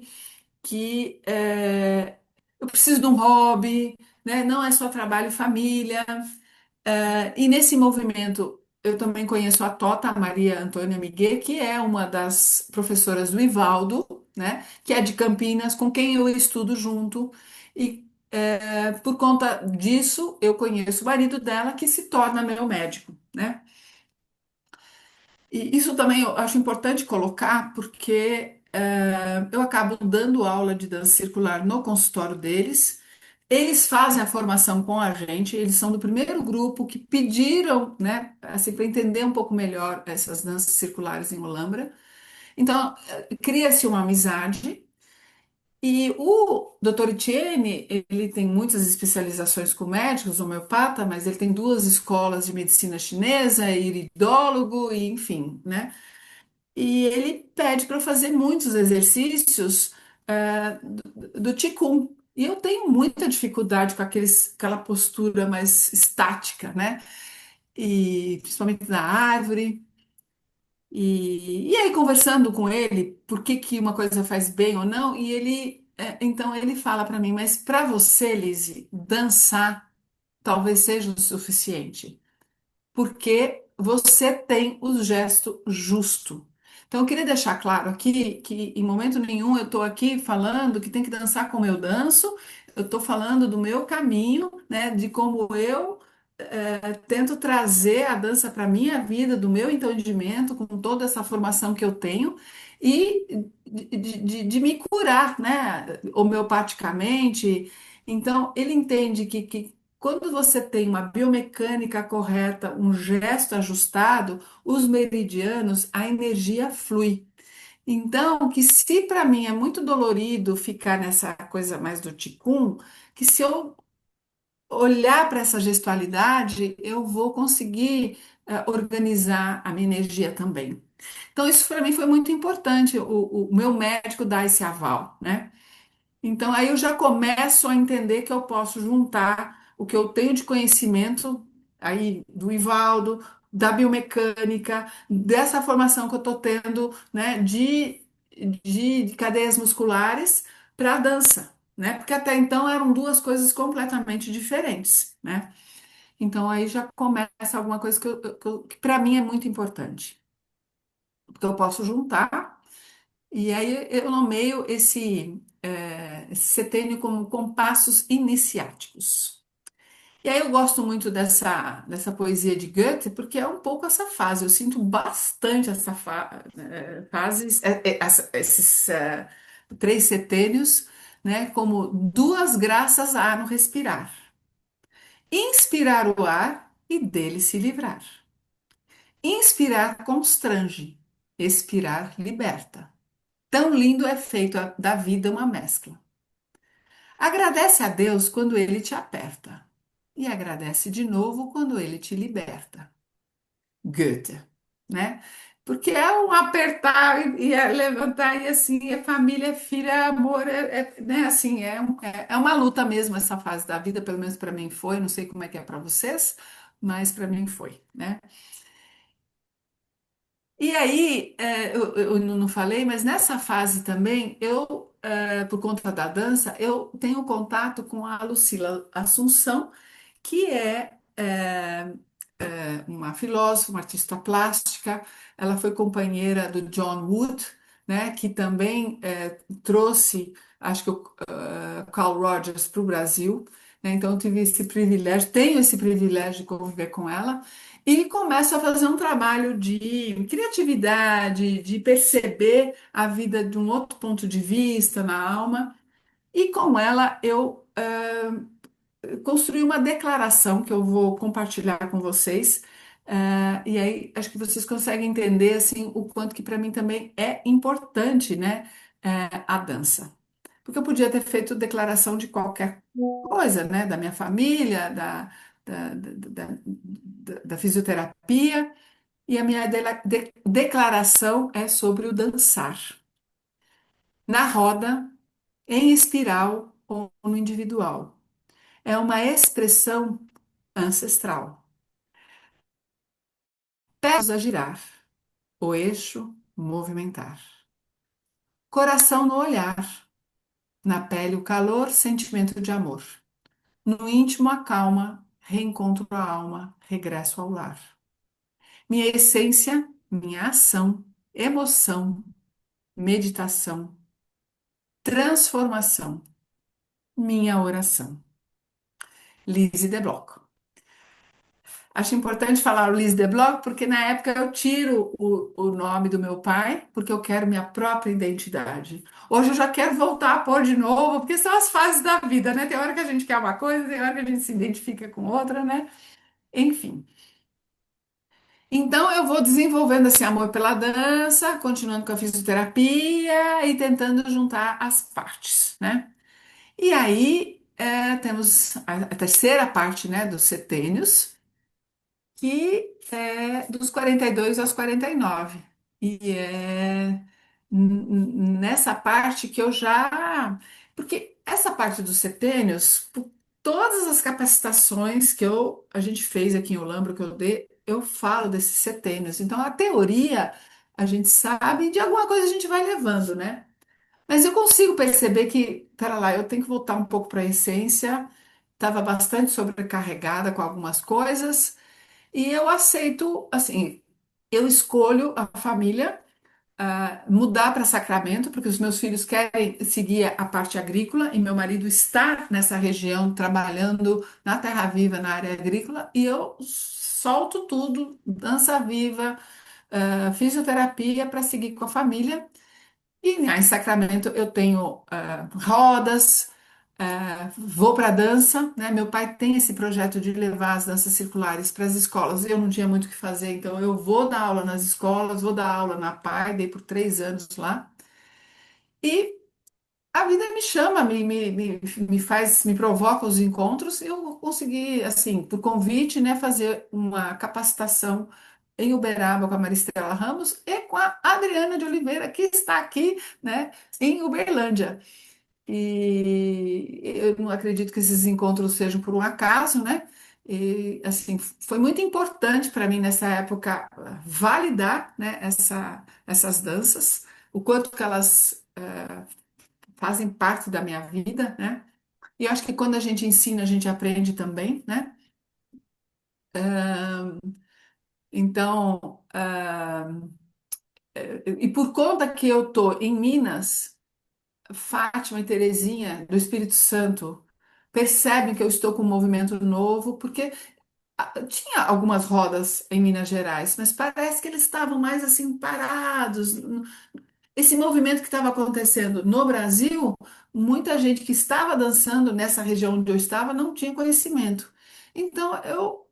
eu preciso de um hobby, né? Não é só trabalho e família. E nesse movimento, eu também conheço a Tota, a Maria Antônia Miguel, que é uma das professoras do Ivaldo, né? Que é de Campinas, com quem eu estudo junto. E por conta disso, eu conheço o marido dela, que se torna meu médico, né? E isso também eu acho importante colocar, porque eu acabo dando aula de dança circular no consultório deles. Eles fazem a formação com a gente, eles são do primeiro grupo que pediram, né, assim, para entender um pouco melhor essas danças circulares em Olambra. Então, cria-se uma amizade. E o Dr. Etienne, ele tem muitas especializações com médicos, homeopata, mas ele tem duas escolas de medicina chinesa, é iridólogo, e enfim, né? E ele pede para fazer muitos exercícios do Qigong. E eu tenho muita dificuldade com aquela postura mais estática, né? E principalmente na árvore. E aí, conversando com ele, por que que uma coisa faz bem ou não, e então ele fala para mim, mas para você, Lizzie, dançar talvez seja o suficiente porque você tem o gesto justo. Então, eu queria deixar claro aqui que em momento nenhum eu estou aqui falando que tem que dançar como eu danço, eu estou falando do meu caminho, né, de como eu tento trazer a dança para a minha vida, do meu entendimento, com toda essa formação que eu tenho, e de me curar, né, homeopaticamente. Então, ele entende que quando você tem uma biomecânica correta, um gesto ajustado, os meridianos, a energia flui. Então, que se para mim é muito dolorido ficar nessa coisa mais do ticum, que se eu olhar para essa gestualidade, eu vou conseguir organizar a minha energia também. Então, isso para mim foi muito importante, o meu médico dar esse aval, né? Então, aí eu já começo a entender que eu posso juntar o que eu tenho de conhecimento aí do Ivaldo, da biomecânica, dessa formação que eu estou tendo, né, de cadeias musculares para a dança, né? Porque até então eram duas coisas completamente diferentes, né? Então aí já começa alguma coisa que para mim é muito importante, porque eu posso juntar e aí eu nomeio esse setênio como compassos iniciáticos. E aí eu gosto muito dessa poesia de Goethe, porque é um pouco essa fase. Eu sinto bastante essa fases, esses três setênios, né, como duas graças há no respirar. Inspirar o ar e dele se livrar. Inspirar constrange, expirar liberta. Tão lindo é feito da vida uma mescla. Agradece a Deus quando ele te aperta e agradece de novo quando ele te liberta. Goethe, né? Porque é um apertar e é levantar e assim, é família, é filha, é amor, né? Assim, é uma luta mesmo essa fase da vida, pelo menos para mim foi, não sei como é que é para vocês, mas para mim foi, né? E aí, eu não falei, mas nessa fase também, por conta da dança, eu tenho contato com a Lucila Assunção, que uma filósofa, uma artista plástica. Ela foi companheira do John Wood, né, que também trouxe, acho que o Carl Rogers para o Brasil. Né, então, eu tive esse privilégio, tenho esse privilégio de conviver com ela. E começo a fazer um trabalho de criatividade, de perceber a vida de um outro ponto de vista na alma. E com ela eu construí uma declaração que eu vou compartilhar com vocês. E aí acho que vocês conseguem entender assim o quanto que para mim também é importante, né, a dança. Porque eu podia ter feito declaração de qualquer coisa, né, da minha família, da fisioterapia, e a minha declaração é sobre o dançar. Na roda, em espiral ou no individual. É uma expressão ancestral. Pés a girar, o eixo movimentar. Coração no olhar, Na pele, o calor, sentimento de amor. No íntimo, a calma, reencontro a alma, regresso ao lar. Minha essência, minha ação, emoção, meditação, transformação, minha oração. Lise de Bloch. Acho importante falar o Lise de Bloch porque na época eu tiro o nome do meu pai porque eu quero minha própria identidade. Hoje eu já quero voltar a pôr de novo, porque são as fases da vida, né? Tem hora que a gente quer uma coisa, tem hora que a gente se identifica com outra, né? Enfim. Então eu vou desenvolvendo esse amor pela dança, continuando com a fisioterapia e tentando juntar as partes, né? E aí temos a terceira parte, né, dos setênios, que é dos 42 aos 49. E é nessa parte que eu já. Porque essa parte dos setênios, por todas as capacitações que a gente fez aqui em Olambra, que eu dei, eu falo desses setênios. Então, a teoria a gente sabe, e de alguma coisa a gente vai levando, né? Mas eu consigo perceber que, pera lá, eu tenho que voltar um pouco para a essência, estava bastante sobrecarregada com algumas coisas. E eu aceito, assim, eu escolho a família, mudar para Sacramento, porque os meus filhos querem seguir a parte agrícola e meu marido está nessa região trabalhando na Terra Viva, na área agrícola, e eu solto tudo, dança viva, fisioterapia para seguir com a família. E em Sacramento eu tenho rodas, vou para a dança, né? Meu pai tem esse projeto de levar as danças circulares para as escolas. Eu não tinha muito o que fazer, então eu vou dar aula nas escolas, vou dar aula na PAI, dei por 3 anos lá. E a vida me chama, me faz, me provoca os encontros. Eu consegui, assim, por convite, né, fazer uma capacitação em Uberaba com a Maristela Ramos e com a Adriana de Oliveira, que está aqui, né, em Uberlândia. E eu não acredito que esses encontros sejam por um acaso, né? E assim, foi muito importante para mim nessa época validar, né, essas danças, o quanto que elas fazem parte da minha vida, né? E eu acho que quando a gente ensina, a gente aprende também, né? Então, e por conta que eu tô em Minas, Fátima e Terezinha do Espírito Santo percebem que eu estou com um movimento novo, porque tinha algumas rodas em Minas Gerais, mas parece que eles estavam mais assim parados. Esse movimento que estava acontecendo no Brasil, muita gente que estava dançando nessa região onde eu estava não tinha conhecimento. Então, eu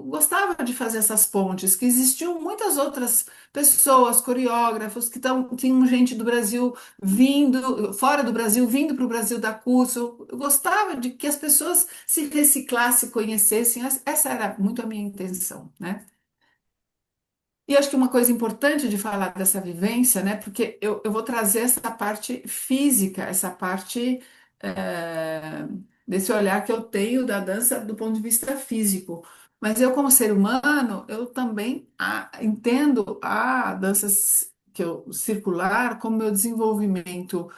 gostava de fazer essas pontes, que existiam muitas outras pessoas, coreógrafos, tinham gente do Brasil vindo, fora do Brasil, vindo para o Brasil dar curso. Eu gostava de que as pessoas se reciclassem, conhecessem. Essa era muito a minha intenção, né? E acho que uma coisa importante de falar dessa vivência, né? Porque eu vou trazer essa parte física, essa parte desse olhar que eu tenho da dança do ponto de vista físico. Mas eu, como ser humano, eu também entendo a dança circular como meu desenvolvimento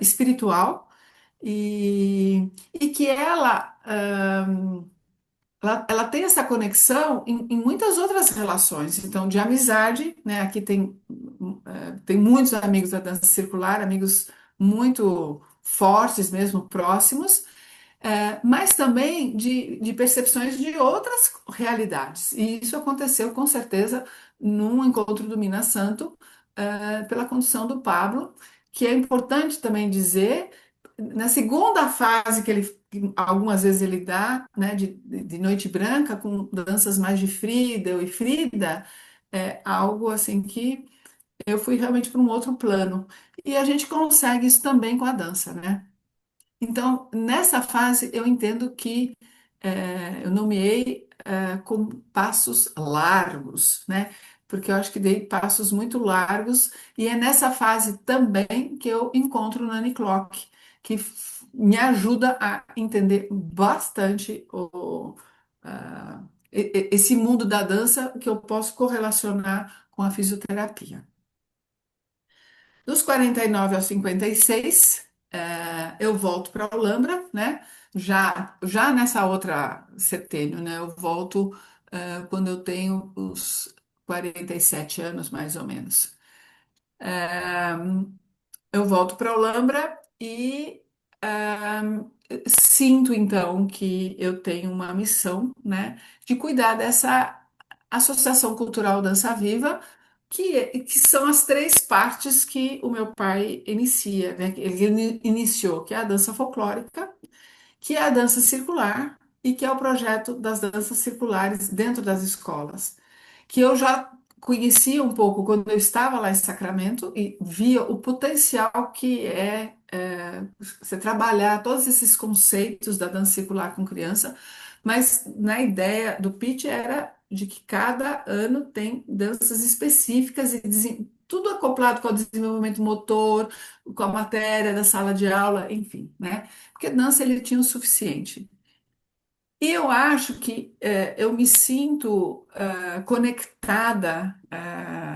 espiritual e que ela tem essa conexão em muitas outras relações, então, de amizade, né? Aqui tem muitos amigos da dança circular, amigos muito fortes mesmo, próximos, mas também de percepções de outras realidades. E isso aconteceu com certeza num encontro do Minas Santo, pela condução do Pablo, que é importante também dizer, na segunda fase que algumas vezes ele dá, né, de Noite Branca, com danças mais de Friedel e Frida, é algo assim que eu fui realmente para um outro plano. E a gente consegue isso também com a dança, né? Então, nessa fase, eu entendo que eu nomeei com passos largos, né? Porque eu acho que dei passos muito largos, e é nessa fase também que eu encontro o Nani Clock, que me ajuda a entender bastante esse mundo da dança que eu posso correlacionar com a fisioterapia. Dos 49 aos 56, eu volto para a Olambra, né? Já nessa outra setênio, né? Eu volto quando eu tenho os 47 anos, mais ou menos. Eh, eu volto para a Olambra e sinto então que eu tenho uma missão, né, de cuidar dessa Associação Cultural Dança Viva, que são as três partes que o meu pai inicia, né? Ele iniciou, que é a dança folclórica, que é a dança circular e que é o projeto das danças circulares dentro das escolas, que eu já conhecia um pouco quando eu estava lá em Sacramento e via o potencial que você trabalhar todos esses conceitos da dança circular com criança, mas na ideia do pitch era de que cada ano tem danças específicas e tudo acoplado com o desenvolvimento motor, com a matéria da sala de aula, enfim, né? Porque dança ele tinha o suficiente. E eu acho que eu me sinto conectada,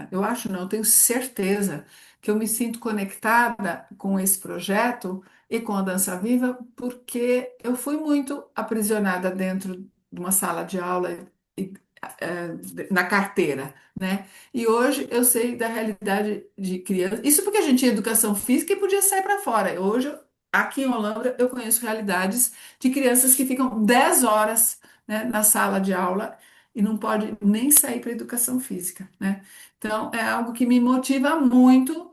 eu acho não, eu tenho certeza que eu me sinto conectada com esse projeto e com a Dança Viva, porque eu fui muito aprisionada dentro de uma sala de aula e, na carteira, né? E hoje eu sei da realidade de criança. Isso porque a gente tinha educação física e podia sair para fora. Hoje, aqui em Holambra, eu conheço realidades de crianças que ficam 10 horas, né, na sala de aula e não pode nem sair para educação física, né? Então, é algo que me motiva muito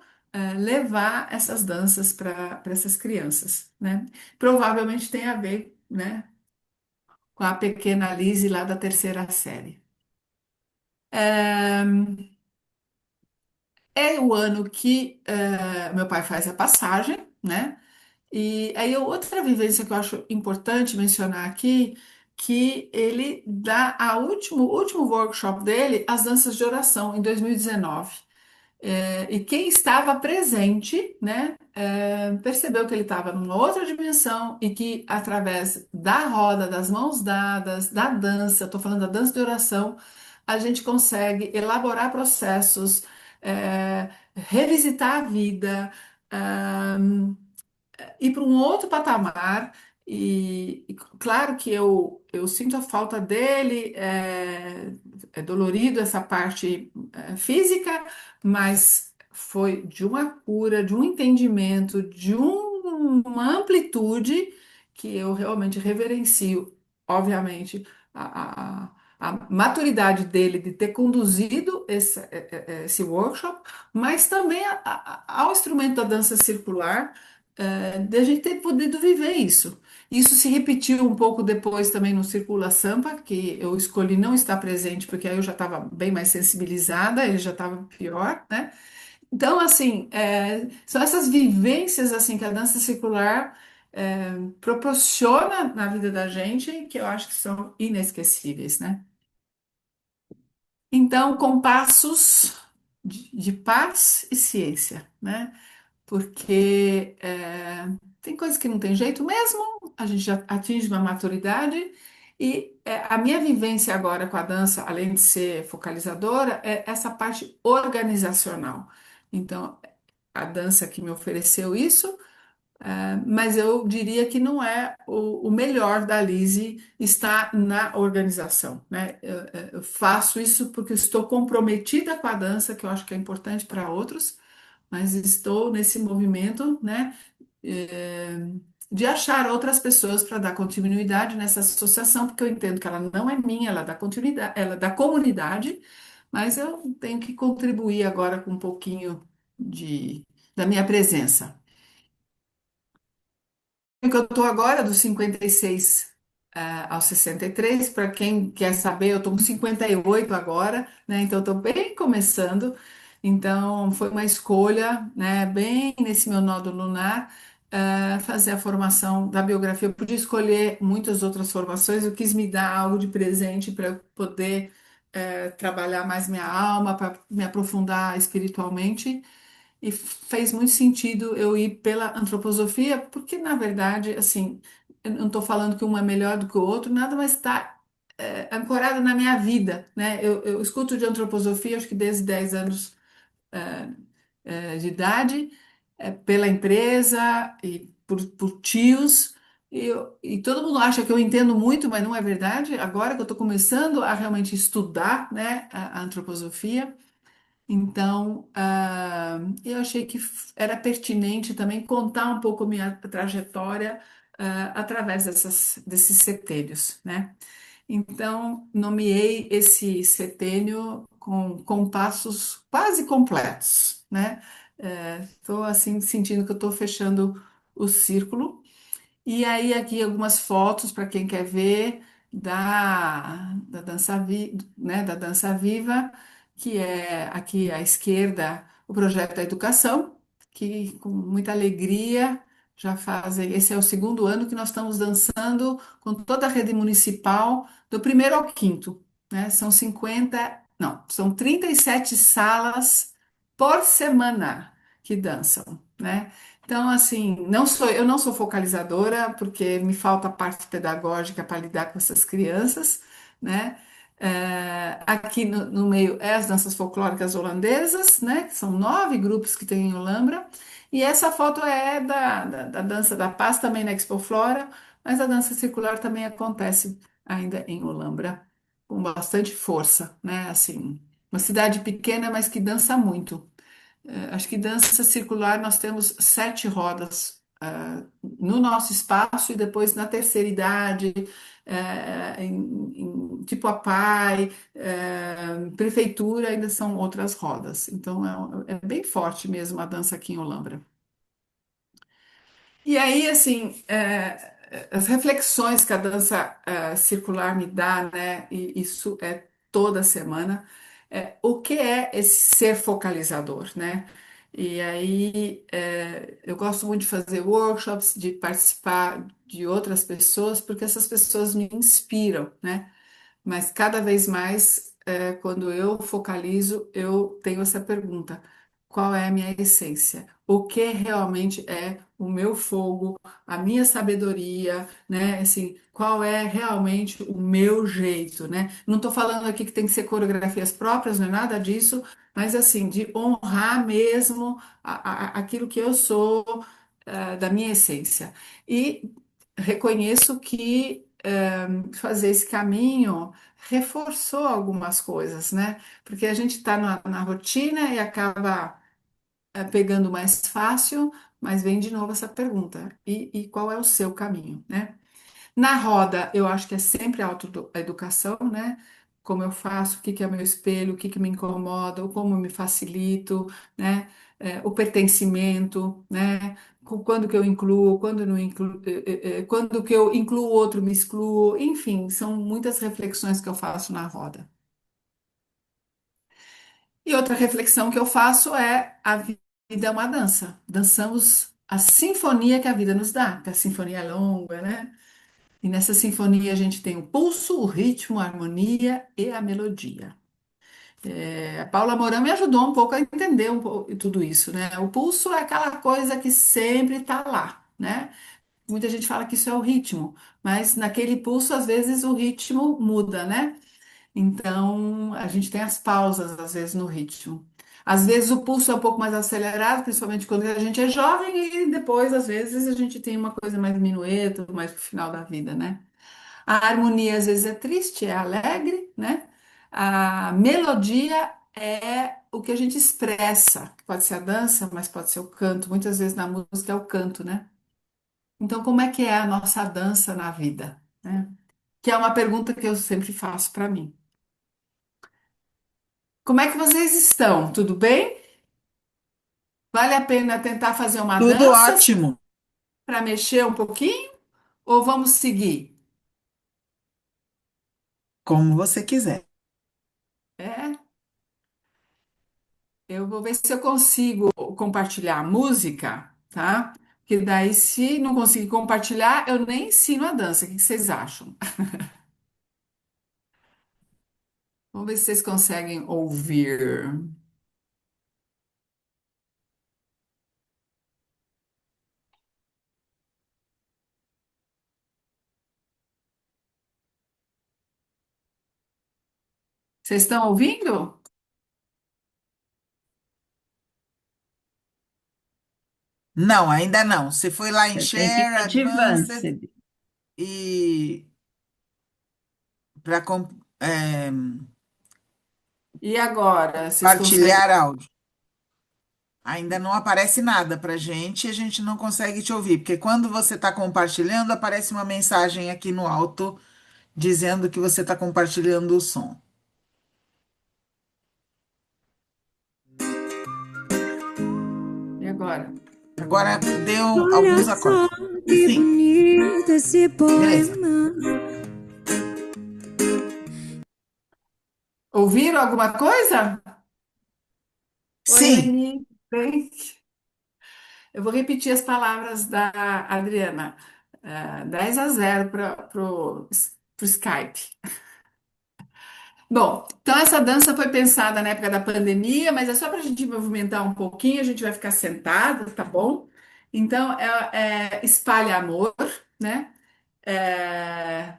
levar essas danças para essas crianças, né? Provavelmente tem a ver, né, com a pequena Lizzie lá da terceira série. É, é o ano que meu pai faz a passagem, né? E aí outra vivência que eu acho importante mencionar aqui, que ele dá o último workshop dele, as danças de oração, em 2019. E quem estava presente, né, percebeu que ele estava numa outra dimensão e que através da roda, das mãos dadas, da dança, estou falando da dança de oração, a gente consegue elaborar processos, revisitar a vida, ah, ir para um outro patamar. E claro que eu sinto a falta dele, é dolorido essa parte física, mas foi de uma cura, de um entendimento, uma amplitude que eu realmente reverencio, obviamente, a maturidade dele de ter conduzido esse workshop, mas também ao instrumento da dança circular de a gente ter podido viver isso. Isso se repetiu um pouco depois também no Circula Sampa, que eu escolhi não estar presente, porque aí eu já estava bem mais sensibilizada, ele já estava pior, né? Então, assim, são essas vivências assim que a dança circular proporciona na vida da gente, que eu acho que são inesquecíveis, né? Então, com passos de paz e ciência, né? Porque tem coisas que não tem jeito mesmo, a gente já atinge uma maturidade e a minha vivência agora com a dança, além de ser focalizadora, é essa parte organizacional. Então, a dança que me ofereceu isso, mas eu diria que não é o melhor da Lise está na organização, né? Eu faço isso porque estou comprometida com a dança, que eu acho que é importante para outros, mas estou nesse movimento, né, eh, de achar outras pessoas para dar continuidade nessa associação, porque eu entendo que ela não é minha, ela dá continuidade, ela é da comunidade, mas eu tenho que contribuir agora com um pouquinho da minha presença. Que eu estou agora, dos 56 aos 63, para quem quer saber, eu estou com 58 agora, né? Então, eu estou bem começando. Então, foi uma escolha, né? Bem nesse meu nódulo lunar, fazer a formação da biografia. Eu podia escolher muitas outras formações, eu quis me dar algo de presente para eu poder trabalhar mais minha alma, para me aprofundar espiritualmente. E fez muito sentido eu ir pela antroposofia, porque, na verdade, assim, eu não estou falando que um é melhor do que o outro, nada, mas está ancorado na minha vida, né? Eu escuto de antroposofia, acho que desde 10 anos de idade, pela empresa e por tios, e todo mundo acha que eu entendo muito, mas não é verdade. Agora que eu estou começando a realmente estudar, né, a antroposofia, então eu achei que era pertinente também contar um pouco a minha trajetória através desses setênios, né? Então, nomeei esse setênio com compassos quase completos, né? Estou assim sentindo que eu estou fechando o círculo. E aí aqui algumas fotos para quem quer ver da dança, né, da dança viva, que é aqui à esquerda o projeto da educação, que com muita alegria já fazem. Esse é o segundo ano que nós estamos dançando com toda a rede municipal, do primeiro ao quinto, né? São 50, não, são 37 salas por semana que dançam, né? Então, assim, eu não sou focalizadora, porque me falta a parte pedagógica para lidar com essas crianças, né? Aqui no meio é as danças folclóricas holandesas, né? Que são 9 grupos que tem em Olambra. E essa foto é da dança da paz, também na Expo Flora, mas a dança circular também acontece ainda em Olambra, com bastante força, né? Assim, uma cidade pequena, mas que dança muito. Acho que dança circular nós temos 7 rodas no nosso espaço e depois na terceira idade, tipo a PAI, prefeitura, ainda são outras rodas. Então é bem forte mesmo a dança aqui em Olambra. E aí, assim, as reflexões que a dança circular me dá, né? E isso é toda semana. O que é esse ser focalizador, né? E aí, eu gosto muito de fazer workshops, de participar de outras pessoas, porque essas pessoas me inspiram, né? Mas cada vez mais, quando eu focalizo, eu tenho essa pergunta: qual é a minha essência? O que realmente é o meu fogo, a minha sabedoria, né? Assim, qual é realmente o meu jeito, né? Não estou falando aqui que tem que ser coreografias próprias, não é nada disso, mas assim, de honrar mesmo aquilo que eu sou, da minha essência. E reconheço que fazer esse caminho reforçou algumas coisas, né? Porque a gente está na rotina e acaba pegando mais fácil, mas vem de novo essa pergunta: e qual é o seu caminho, né? Na roda, eu acho que é sempre a autoeducação, né? Como eu faço, o que que é meu espelho, o que que me incomoda, como eu me facilito, né? O pertencimento, né? Quando que eu incluo, quando não incluo, quando que eu incluo o outro, me excluo, enfim, são muitas reflexões que eu faço na roda. E outra reflexão que eu faço é: a vida é uma dança. Dançamos a sinfonia que a vida nos dá, porque a sinfonia é longa, né? E nessa sinfonia a gente tem o pulso, o ritmo, a harmonia e a melodia. A Paula Moran me ajudou um pouco a entender um pouco tudo isso, né? O pulso é aquela coisa que sempre está lá, né? Muita gente fala que isso é o ritmo, mas naquele pulso, às vezes, o ritmo muda, né? Então, a gente tem as pausas, às vezes, no ritmo. Às vezes o pulso é um pouco mais acelerado, principalmente quando a gente é jovem, e depois, às vezes, a gente tem uma coisa mais minueta, mais pro final da vida, né? A harmonia às vezes é triste, é alegre, né? A melodia é o que a gente expressa. Pode ser a dança, mas pode ser o canto. Muitas vezes na música é o canto, né? Então, como é que é a nossa dança na vida, né? Que é uma pergunta que eu sempre faço para mim. Como é que vocês estão? Tudo bem? Vale a pena tentar fazer uma Tudo dança ótimo, para mexer um pouquinho? Ou vamos seguir? como você quiser. É? Eu vou ver se eu consigo compartilhar a música, tá? Que daí, se não conseguir compartilhar, eu nem ensino a dança. O que vocês acham? Vamos ver se vocês conseguem ouvir. Vocês estão ouvindo? Não, ainda não. Você foi lá em Você tem que ir Share, no Advanced Advanced. e para E agora, vocês conseguem? compartilhar áudio. Ainda não aparece nada para gente e a gente não consegue te ouvir, porque quando você está compartilhando, aparece uma mensagem aqui no alto dizendo que você está compartilhando o som. E agora? Agora deu Olha alguns só acordes. que Sim, bonito esse beleza. poema. Ouviram alguma coisa? Oi, Sim, Leni. Bem? Eu vou repetir as palavras da Adriana. 10-0 para o Skype. Bom, então essa dança foi pensada na época da pandemia, mas é só para a gente movimentar um pouquinho, a gente vai ficar sentado, tá bom? Então, espalha amor, né?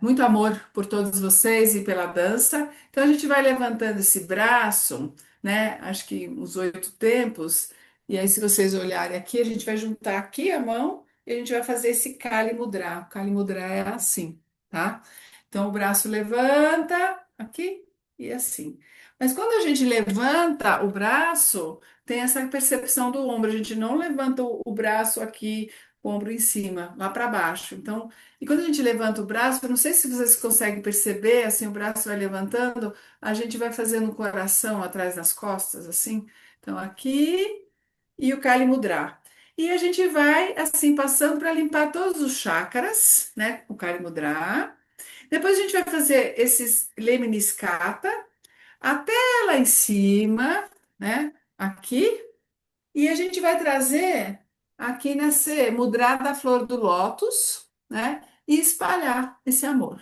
Muito amor por todos vocês e pela dança. Então a gente vai levantando esse braço, né? Acho que os 8 tempos. E aí, se vocês olharem aqui, a gente vai juntar aqui a mão e a gente vai fazer esse Kali Mudra. O Kali Mudra é assim, tá? Então o braço levanta aqui e assim. Mas quando a gente levanta o braço, tem essa percepção do ombro. A gente não levanta o braço aqui, o ombro em cima, lá para baixo. Então e quando a gente levanta o braço, eu não sei se vocês conseguem perceber, assim, o braço vai levantando, a gente vai fazendo um coração atrás das costas, assim. Então, aqui e o Kali Mudra. E a gente vai, assim, passando para limpar todos os chakras, né? O Kali Mudra. Depois a gente vai fazer esses Lemniscata até lá em cima, né? Aqui. E a gente vai trazer aqui nesse mudrar da flor do lótus, né? E espalhar esse amor.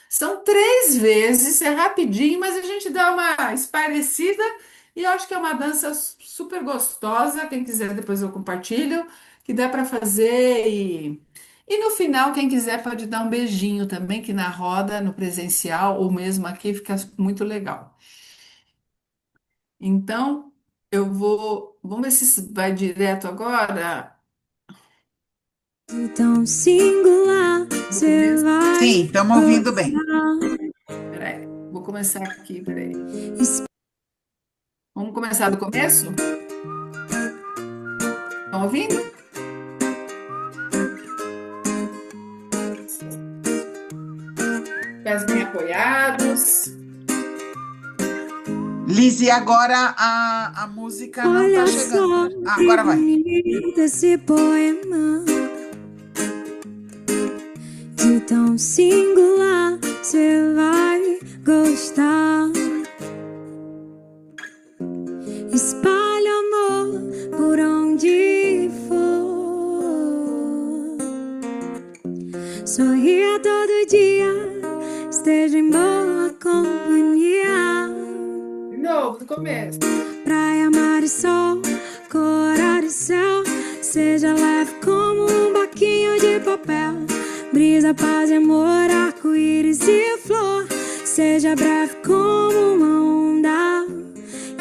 São 3 vezes, é rapidinho, mas a gente dá uma espairecida e eu acho que é uma dança super gostosa. Quem quiser, depois eu compartilho, que dá para fazer. E no final, quem quiser pode dar um beijinho também, que na roda, no presencial ou mesmo aqui, fica muito legal. Então, eu vou. Vamos ver se vai direto agora. Tão singular, Vou você começar. vai sim, estamos ouvindo bem. gostar. Peraí, vou começar aqui, peraí. Vamos começar do começo? Estão ouvindo? Pés bem apoiados. Lizzie, agora a música não está Olha chegando. só Ah, que agora vai. bonito esse poema. De tão singular, você vai gostar. Espalha amor por onde for. Sorria todo dia, esteja em boa companhia. De novo, do começo. Praia, mar e sol, corar e céu. Seja leve como um bloquinho de papel. Brisa, paz e amor, arco-íris e flor. Seja breve como uma onda.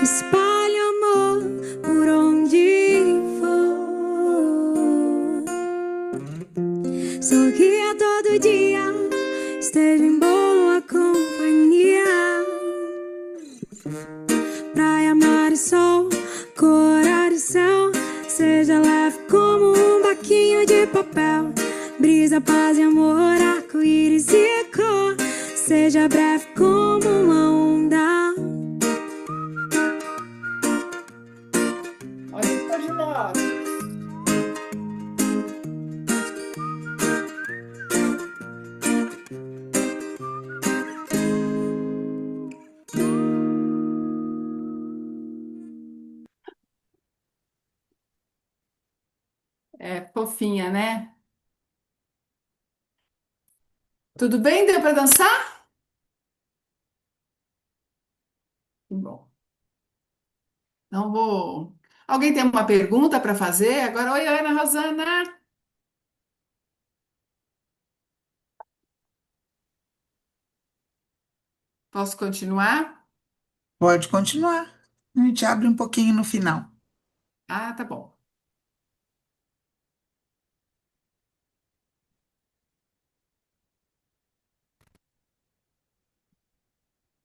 Espalhe amor por onde for. Sorria todo dia, esteja em boa companhia. Praia, mar e sol, corar e céu. Seja leve como um baquinho de papel. Brisa, paz e amor, arco-íris e cor. Seja breve como uma onda. Olha que de nós. É fofinha, né? Tudo bem? Deu para dançar? Que bom. Não vou. Alguém tem uma pergunta para fazer? Agora, oi, Ana Rosana. Posso continuar? Pode continuar. A gente abre um pouquinho no final. Ah, tá bom.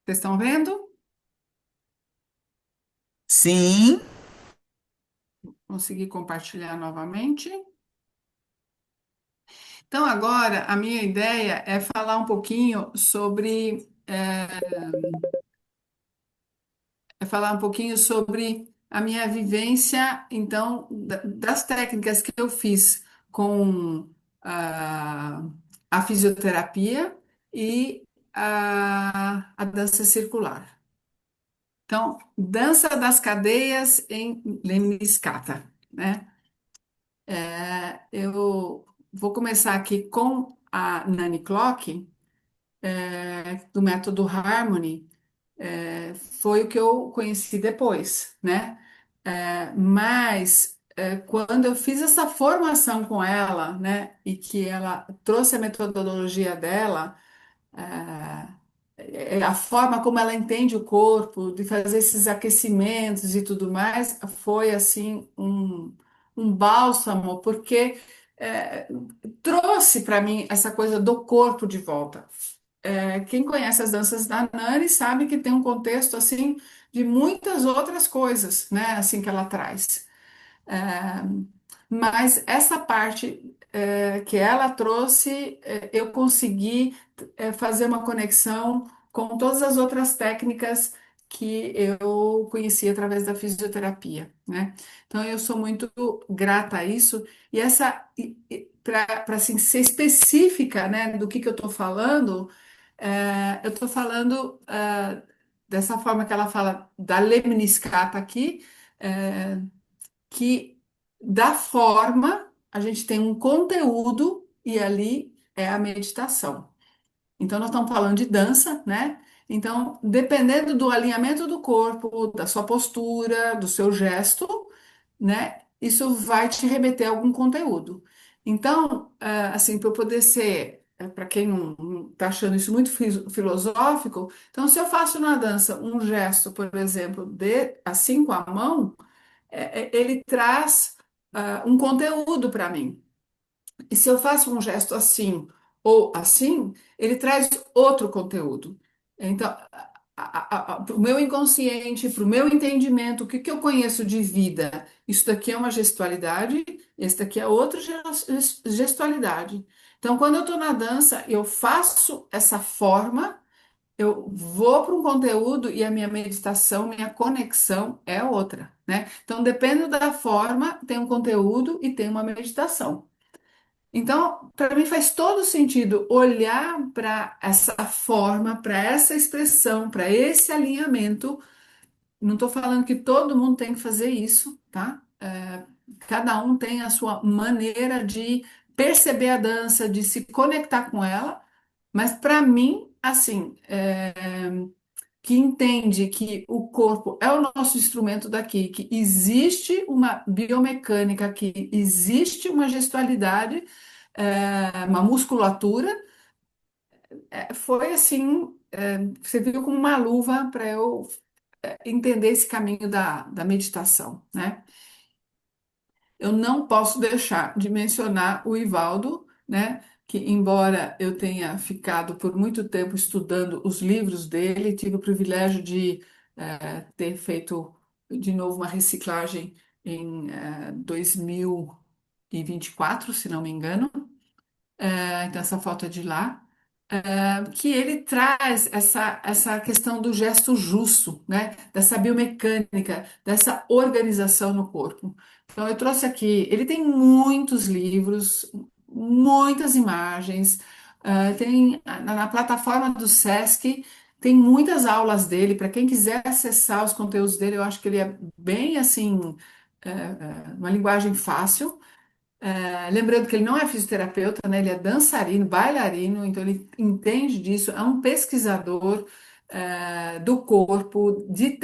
Vocês estão vendo? Sim, Consegui compartilhar novamente. Então, agora, a minha ideia é falar um pouquinho sobre a minha vivência, então, das técnicas que eu fiz com a, a fisioterapia e a dança circular. Então, dança das cadeias em Lemniscata, né? Eu vou começar aqui com a Nani Clock, do método Harmony. Foi o que eu conheci depois, né? Mas quando eu fiz essa formação com ela, né, e que ela trouxe a metodologia dela, a forma como ela entende o corpo, de fazer esses aquecimentos e tudo mais, foi assim um bálsamo, porque é, trouxe para mim essa coisa do corpo de volta. Quem conhece as danças da Nani sabe que tem um contexto assim de muitas outras coisas, né? Assim que ela traz. É, mas essa parte que ela trouxe, eu consegui fazer uma conexão com todas as outras técnicas que eu conheci através da fisioterapia, né? Então eu sou muito grata a isso e essa para assim, ser específica, né, do que eu estou falando, eu estou falando dessa forma que ela fala da lemniscata aqui, é, que da forma a gente tem um conteúdo e ali é a meditação. Então, nós estamos falando de dança, né? Então, dependendo do alinhamento do corpo, da sua postura, do seu gesto, né? Isso vai te remeter a algum conteúdo. Então, assim, para eu poder ser, para quem não está achando isso muito filosófico, então, se eu faço na dança um gesto, por exemplo, de assim com a mão, ele traz um conteúdo para mim. E se eu faço um gesto assim ou assim, ele traz outro conteúdo. Então, para o meu inconsciente, para o meu entendimento, o que, que eu conheço de vida? Isso daqui é uma gestualidade, esse daqui é outra gestualidade. Então, quando eu estou na dança, eu faço essa forma, eu vou para um conteúdo e a minha meditação, minha conexão é outra, né? Então, depende da forma, tem um conteúdo e tem uma meditação. Então, para mim faz todo sentido olhar para essa forma, para essa expressão, para esse alinhamento. Não estou falando que todo mundo tem que fazer isso, tá? Cada um tem a sua maneira de perceber a dança, de se conectar com ela, mas para mim, assim, que entende que o corpo é o nosso instrumento daqui, que existe uma biomecânica, que existe uma gestualidade, uma musculatura, foi assim, você viu como uma luva para eu entender esse caminho da meditação, né? Eu não posso deixar de mencionar o Ivaldo, né? Que, embora eu tenha ficado por muito tempo estudando os livros dele, tive o privilégio de ter feito de novo uma reciclagem em 2024, se não me engano. Então, essa foto é de lá. Que ele traz essa questão do gesto justo, né? Dessa biomecânica, dessa organização no corpo. Então, eu trouxe aqui, ele tem muitos livros, muitas imagens, tem na plataforma do Sesc, tem muitas aulas dele, para quem quiser acessar os conteúdos dele, eu acho que ele é bem assim, uma linguagem fácil. Lembrando que ele não é fisioterapeuta, né? Ele é dançarino, bailarino, então ele entende disso, é um pesquisador do corpo, de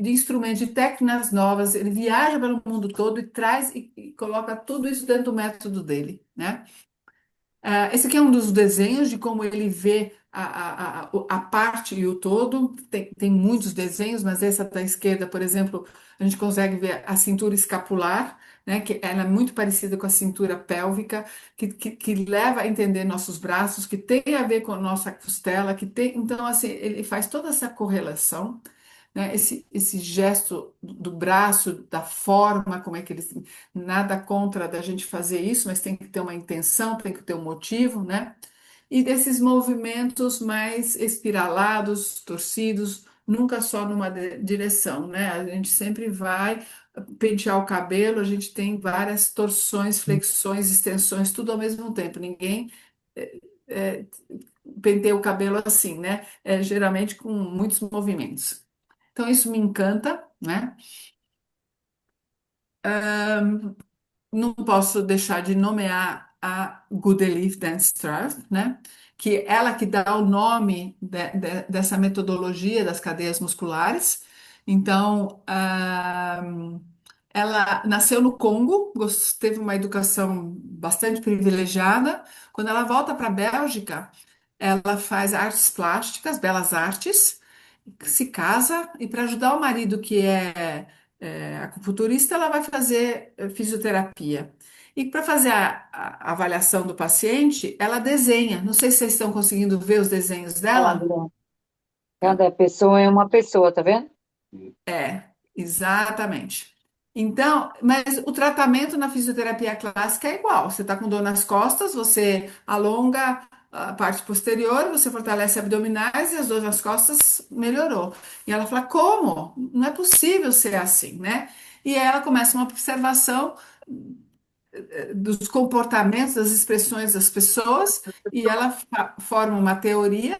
instrumentos, de técnicas novas. Ele viaja pelo mundo todo e traz e coloca tudo isso dentro do método dele, né? Esse aqui é um dos desenhos de como ele vê a parte e o todo. Tem muitos desenhos, mas essa da esquerda, por exemplo, a gente consegue ver a cintura escapular, né, que ela é muito parecida com a cintura pélvica, que leva a entender nossos braços, que tem a ver com a nossa costela, então, assim, ele faz toda essa correlação, né, esse gesto do braço, da forma, como é que ele, nada contra da gente fazer isso, mas tem que ter uma intenção, tem que ter um motivo, né? E desses movimentos mais espiralados, torcidos, nunca só numa direção, né? A gente sempre vai pentear o cabelo, a gente tem várias torções, flexões, extensões, tudo ao mesmo tempo. Ninguém eh, eh, penteia o cabelo assim, né? Geralmente com muitos movimentos. Então, isso me encanta, né? Não posso deixar de nomear a Goodeleaf Dance-Straff, né? Que ela que dá o nome dessa metodologia das cadeias musculares. Então, ela nasceu no Congo, teve uma educação bastante privilegiada. Quando ela volta para a Bélgica, ela faz artes plásticas, belas artes, se casa e para ajudar o marido que é acupunturista, ela vai fazer fisioterapia. E para fazer a avaliação do paciente, ela desenha. Não sei se vocês estão conseguindo ver os desenhos dela. Olha, cada pessoa é uma pessoa, tá vendo? É, exatamente. Então, mas o tratamento na fisioterapia clássica é igual. Você está com dor nas costas, você alonga a parte posterior, você fortalece abdominais e as dores nas costas melhorou. E ela fala, como? Não é possível ser assim, né? E aí ela começa uma observação dos comportamentos, das expressões das pessoas, e ela forma uma teoria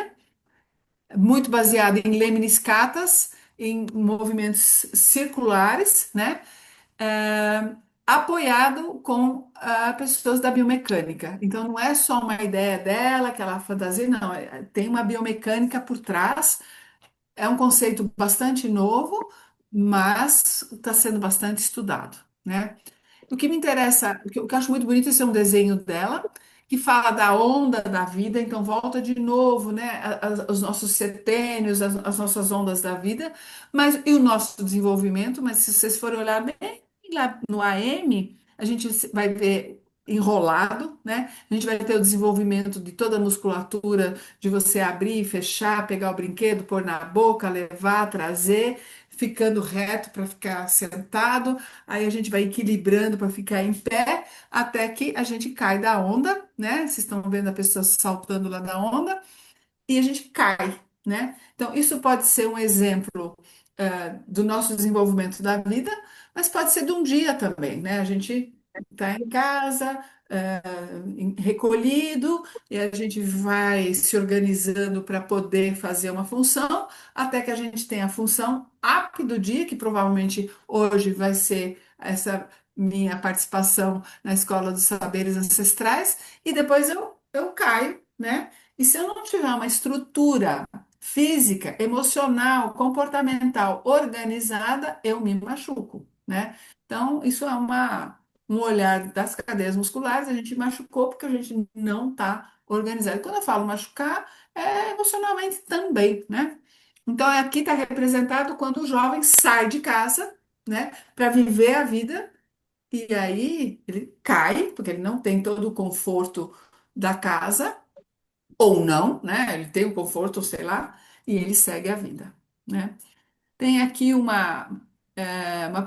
muito baseada em lemniscatas, em movimentos circulares, né? É, apoiado com pessoas da biomecânica. Então, não é só uma ideia dela, aquela fantasia, não. Tem uma biomecânica por trás. É um conceito bastante novo, mas está sendo bastante estudado, né? O que me interessa, o que eu acho muito bonito, esse é um desenho dela, que fala da onda da vida, então volta de novo, né, os nossos setênios, as nossas ondas da vida, mas e o nosso desenvolvimento, mas se vocês forem olhar bem lá no AM, a gente vai ver enrolado, né? A gente vai ter o desenvolvimento de toda a musculatura, de você abrir, fechar, pegar o brinquedo, pôr na boca, levar, trazer, ficando reto para ficar sentado. Aí a gente vai equilibrando para ficar em pé, até que a gente cai da onda, né? Vocês estão vendo a pessoa saltando lá da onda, e a gente cai, né? Então, isso pode ser um exemplo, do nosso desenvolvimento da vida, mas pode ser de um dia também, né? A gente está em casa, recolhido, e a gente vai se organizando para poder fazer uma função, até que a gente tenha a função AP do dia, que provavelmente hoje vai ser essa minha participação na Escola dos Saberes Ancestrais, e depois eu caio, né? E se eu não tiver uma estrutura física, emocional, comportamental organizada, eu me machuco, né? Então, isso é um olhar das cadeias musculares, a gente machucou porque a gente não está organizado. Quando eu falo machucar, é emocionalmente também, né? Então, aqui está representado quando o jovem sai de casa, né, para viver a vida, e aí ele cai, porque ele não tem todo o conforto da casa, ou não, né? Ele tem o conforto, sei lá, e ele segue a vida, né? Tem aqui uma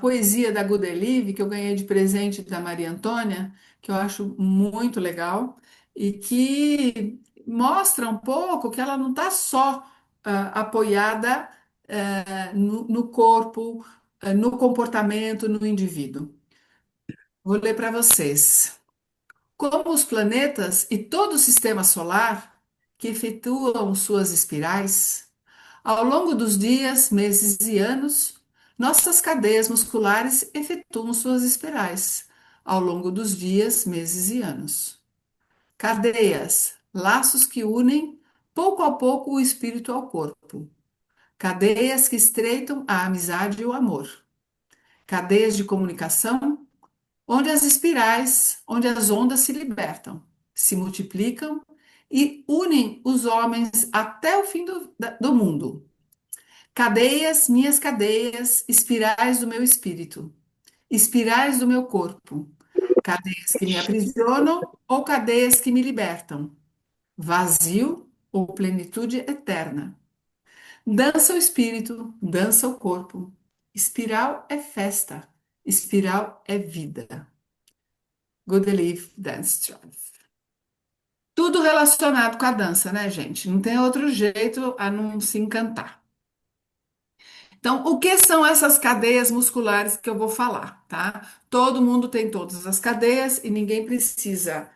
poesia da Gudelive que eu ganhei de presente da Maria Antônia, que eu acho muito legal e que mostra um pouco que ela não está só apoiada no corpo, no comportamento, no indivíduo. Vou ler para vocês. Como os planetas e todo o sistema solar que efetuam suas espirais, ao longo dos dias, meses e anos, nossas cadeias musculares efetuam suas espirais, ao longo dos dias, meses e anos. Cadeias, laços que unem pouco a pouco o espírito ao corpo. Cadeias que estreitam a amizade e o amor. Cadeias de comunicação, onde as espirais, onde as ondas se libertam, se multiplicam e unem os homens até o fim do mundo. Cadeias, minhas cadeias, espirais do meu espírito, espirais do meu corpo, cadeias que me aprisionam ou cadeias que me libertam, vazio ou plenitude eterna. Dança o espírito, dança o corpo. Espiral é festa, espiral é vida. Godelieve Danström. Tudo relacionado com a dança, né, gente? Não tem outro jeito a não se encantar. Então, o que são essas cadeias musculares que eu vou falar, tá? Todo mundo tem todas as cadeias e ninguém precisa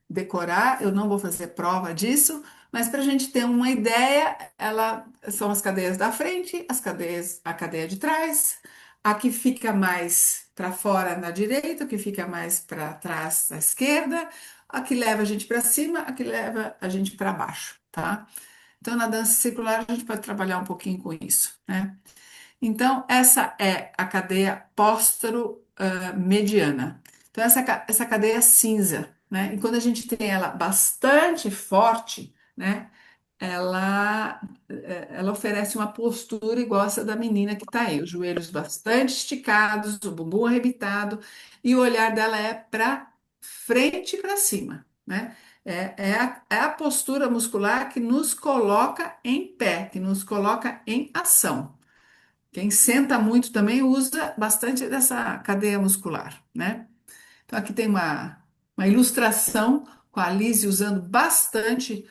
decorar, eu não vou fazer prova disso, mas para a gente ter uma ideia, são as cadeias da frente, a cadeia de trás, a que fica mais para fora na direita, a que fica mais para trás na esquerda, a que leva a gente para cima, a que leva a gente para baixo, tá? Então, na dança circular, a gente pode trabalhar um pouquinho com isso, né? Então, essa é a cadeia póstero-mediana. Então, essa cadeia cinza, né? E quando a gente tem ela bastante forte, né? Ela oferece uma postura igual essa da menina que está aí, os joelhos bastante esticados, o bumbum arrebitado, e o olhar dela é para frente e para cima, né? É a postura muscular que nos coloca em pé, que nos coloca em ação. Quem senta muito também usa bastante dessa cadeia muscular, né? Então, aqui tem uma ilustração com a Lise usando bastante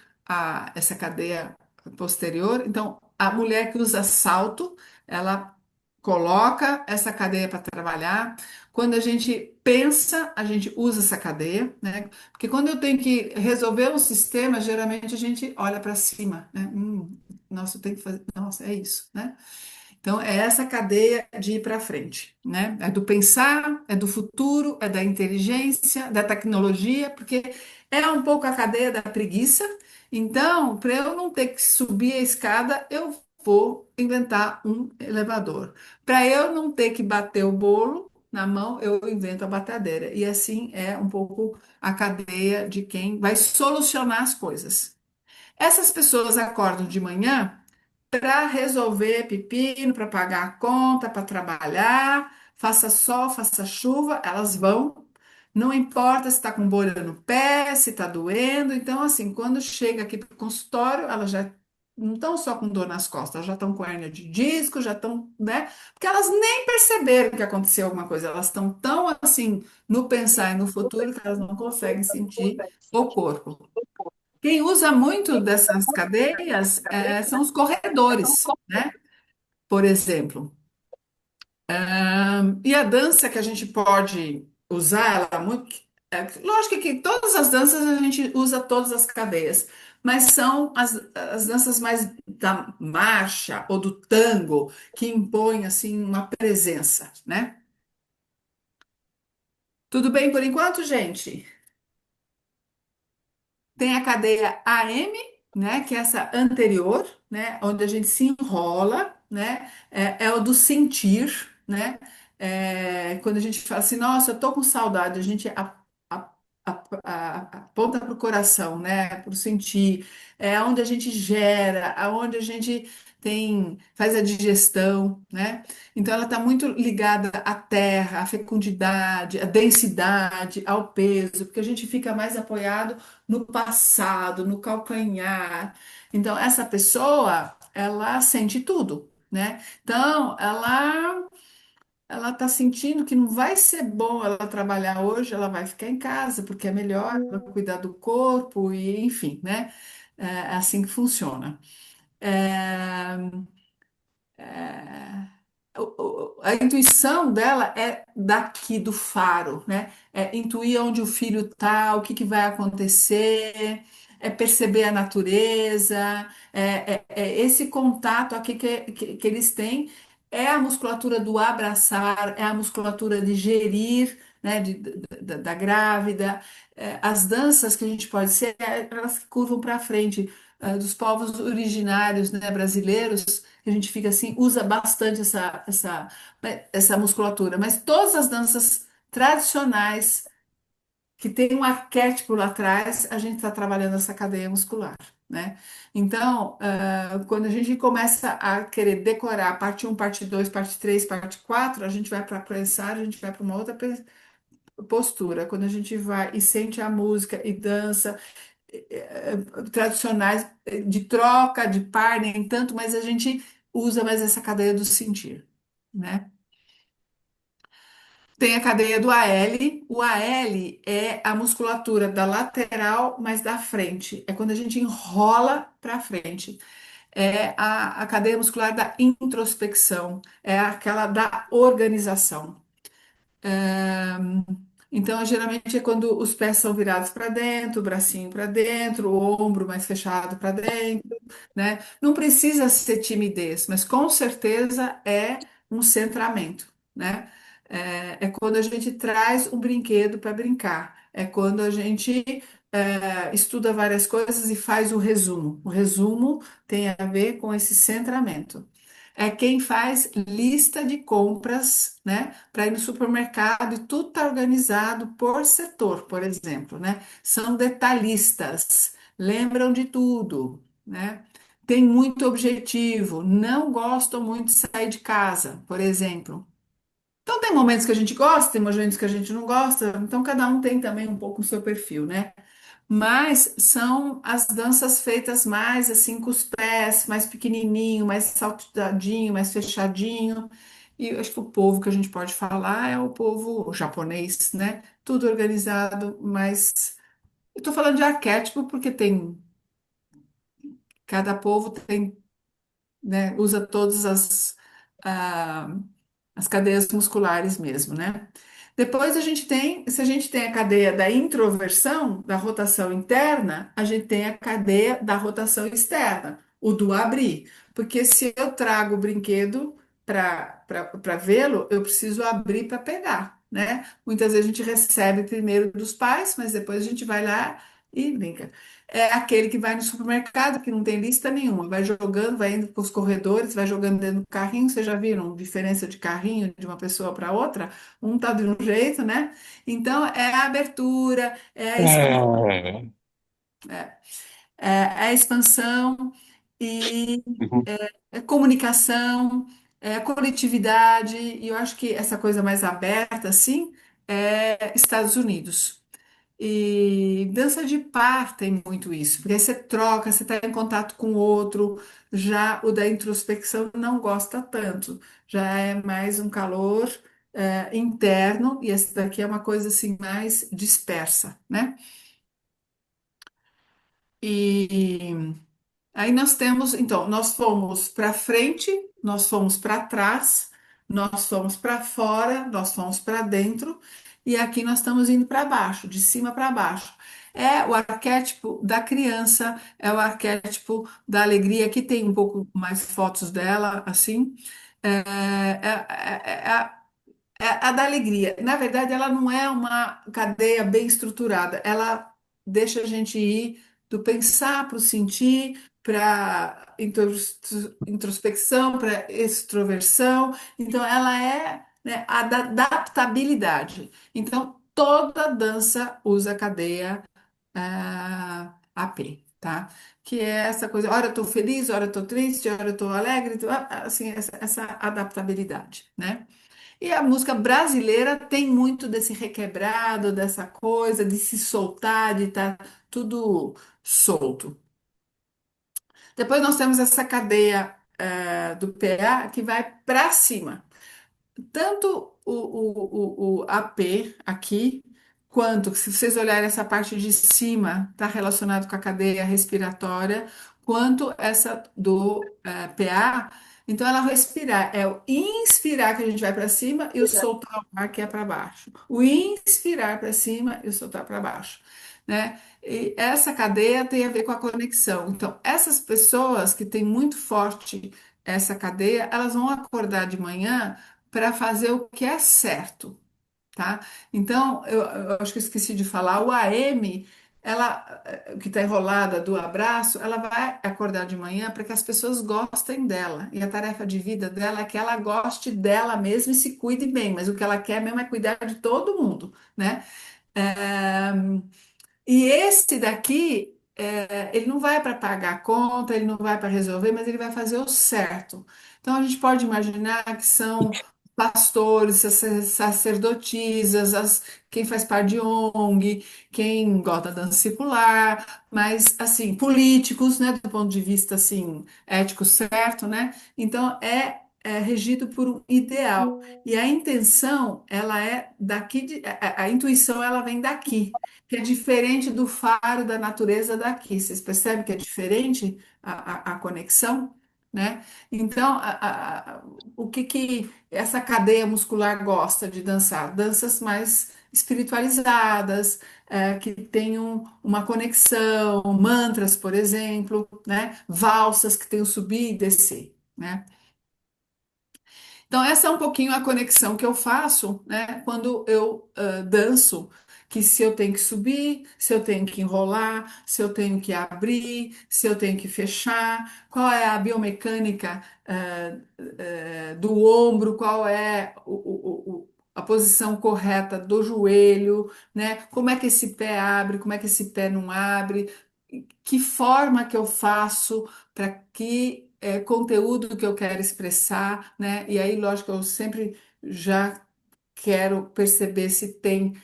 essa cadeia posterior. Então, a mulher que usa salto, ela coloca essa cadeia para trabalhar. Quando a gente pensa, a gente usa essa cadeia, né? Porque quando eu tenho que resolver um sistema, geralmente a gente olha para cima, né? Nossa, eu tenho que fazer. Nossa, é isso, né? Então, é essa cadeia de ir para frente, né? É do pensar, é do futuro, é da inteligência, da tecnologia, porque é um pouco a cadeia da preguiça. Então, para eu não ter que subir a escada, eu vou inventar um elevador. Para eu não ter que bater o bolo na mão, eu invento a batedeira. E assim é um pouco a cadeia de quem vai solucionar as coisas. Essas pessoas acordam de manhã para resolver pepino, para pagar a conta, para trabalhar, faça sol, faça chuva, elas vão. Não importa se está com bolha no pé, se está doendo. Então, assim, quando chega aqui para o consultório, elas já não estão só com dor nas costas, elas já estão com hérnia de disco, já estão, né? Porque elas nem perceberam que aconteceu alguma coisa, elas estão tão assim no pensar e no futuro que elas não conseguem sentir o corpo. Quem usa muito dessas cadeias são os corredores, né? Por exemplo. E a dança que a gente pode usar, ela muito. Lógico que todas as danças a gente usa todas as cadeias, mas são as danças mais da marcha ou do tango que impõem assim uma presença, né? Tudo bem por enquanto, gente? Tem a cadeia AM, né, que é essa anterior, né, onde a gente se enrola, né, é o do sentir, né, quando a gente fala assim, nossa, eu tô com saudade, a gente a- aponta para o coração, né, para o sentir, é onde a gente gera, aonde a gente faz a digestão, né, então ela está muito ligada à terra, à fecundidade, à densidade, ao peso, porque a gente fica mais apoiado no passado, no calcanhar. Então, essa pessoa, ela sente tudo, né? Então, ela tá sentindo que não vai ser bom ela trabalhar hoje, ela vai ficar em casa, porque é melhor para cuidar do corpo e, enfim, né? É assim que funciona. É, a intuição dela é daqui do faro, né? É intuir onde o filho está, o que que vai acontecer, é perceber a natureza, é esse contato aqui que eles têm, é a musculatura do abraçar, é a musculatura de gerir, né? Da grávida. As danças que a gente pode ser, elas que curvam para frente, dos povos originários, né, brasileiros que a gente fica assim, usa bastante essa musculatura. Mas todas as danças tradicionais que tem um arquétipo lá atrás, a gente está trabalhando essa cadeia muscular, né? Então, quando a gente começa a querer decorar parte um, parte 2, parte 3, parte 4, a gente vai para a pranchar, a gente vai para uma outra postura. Quando a gente vai e sente a música e dança, tradicionais de troca, de par, nem tanto, mas a gente usa mais essa cadeia do sentir, né? Tem a cadeia do AL. O AL é a musculatura da lateral, mas da frente. É quando a gente enrola para frente. É a cadeia muscular da introspecção. É aquela da organização. Então, geralmente é quando os pés são virados para dentro, o bracinho para dentro, o ombro mais fechado para dentro, né? Não precisa ser timidez, mas com certeza é um centramento, né? É quando a gente traz um brinquedo para brincar, é quando a gente estuda várias coisas e faz o resumo. O resumo tem a ver com esse centramento. É quem faz lista de compras, né, para ir no supermercado e tudo está organizado por setor, por exemplo, né? São detalhistas, lembram de tudo, né? Tem muito objetivo, não gostam muito de sair de casa, por exemplo. Então tem momentos que a gente gosta, tem momentos que a gente não gosta, então cada um tem também um pouco o seu perfil, né? Mas são as danças feitas mais assim com os pés, mais pequenininho, mais saltadinho, mais fechadinho. E eu acho que o povo que a gente pode falar é o povo japonês, né? Tudo organizado, mas eu tô falando de arquétipo porque tem cada povo tem, né, usa todas ah, as cadeias musculares mesmo, né? Depois a gente tem, se a gente tem a cadeia da introversão, da rotação interna, a gente tem a cadeia da rotação externa, o do abrir. Porque se eu trago o brinquedo para vê-lo, eu preciso abrir para pegar, né? Muitas vezes a gente recebe primeiro dos pais, mas depois a gente vai lá e brinca. É aquele que vai no supermercado, que não tem lista nenhuma, vai jogando, vai indo para os corredores, vai jogando dentro do carrinho. Vocês já viram diferença de carrinho de uma pessoa para outra? Um tá de um jeito, né? Então, é a abertura, é a expansão, é a expansão e é comunicação, é a coletividade. E eu acho que essa coisa mais aberta, assim, é Estados Unidos. E dança de par tem muito isso, porque aí você troca, você está em contato com o outro. Já o da introspecção não gosta tanto, já é mais um calor interno, e esse daqui é uma coisa assim mais dispersa, né? E aí nós temos, então, nós fomos para frente, nós fomos para trás, nós fomos para fora, nós fomos para dentro, e aqui nós estamos indo para baixo, de cima para baixo. É o arquétipo da criança, é o arquétipo da alegria, que tem um pouco mais fotos dela, assim. É a da alegria. Na verdade, ela não é uma cadeia bem estruturada. Ela deixa a gente ir do pensar para o sentir, para introspecção, para extroversão. Então, ela é, né, a da adaptabilidade. Então, toda dança usa a cadeia AP, tá? Que é essa coisa, hora eu estou feliz, hora eu estou triste, hora eu estou alegre, assim, essa adaptabilidade, né? E a música brasileira tem muito desse requebrado, dessa coisa de se soltar, de estar tudo solto. Depois nós temos essa cadeia do PA que vai para cima. Tanto o AP aqui, quanto, se vocês olharem essa parte de cima, está relacionado com a cadeia respiratória, quanto essa do PA. Então, ela respirar, é o inspirar que a gente vai para cima e o soltar o ar que é para baixo. O inspirar para cima e o soltar para baixo, né? E essa cadeia tem a ver com a conexão. Então, essas pessoas que têm muito forte essa cadeia, elas vão acordar de manhã para fazer o que é certo, tá? Então, eu acho que eu esqueci de falar, o AM, ela, que está enrolada do abraço, ela vai acordar de manhã para que as pessoas gostem dela. E a tarefa de vida dela é que ela goste dela mesma e se cuide bem, mas o que ela quer mesmo é cuidar de todo mundo, né? E esse daqui, ele não vai para pagar a conta, ele não vai para resolver, mas ele vai fazer o certo. Então a gente pode imaginar que são pastores, sacerdotisas, quem faz parte de ONG, quem gosta da dança circular, mas assim, políticos, né, do ponto de vista assim, ético certo, né? Então é regido por um ideal. E a intenção, ela é daqui a intuição ela vem daqui que é diferente do faro da natureza daqui. Vocês percebem que é diferente a conexão, né? Então, o que que essa cadeia muscular gosta de dançar? Danças mais espiritualizadas, que tenham uma conexão, mantras, por exemplo, né? Valsas que tenham subir e descer, né? Então, essa é um pouquinho a conexão que eu faço, né, quando eu danço, que se eu tenho que subir, se eu tenho que enrolar, se eu tenho que abrir, se eu tenho que fechar, qual é a biomecânica do ombro, qual é a posição correta do joelho, né? Como é que esse pé abre, como é que esse pé não abre, que forma que eu faço para que conteúdo que eu quero expressar, né? E aí, lógico, eu sempre já quero perceber se tem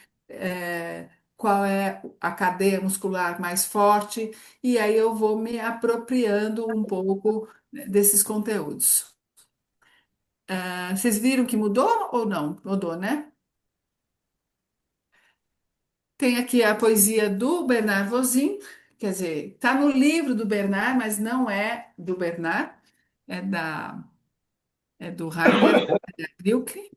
qual é a cadeia muscular mais forte, e aí eu vou me apropriando um pouco desses conteúdos. Vocês viram que mudou ou não? Mudou, né? Tem aqui a poesia do Bernard Vosin, quer dizer, está no livro do Bernard, mas não é do Bernard, é é do Rainer Rilke,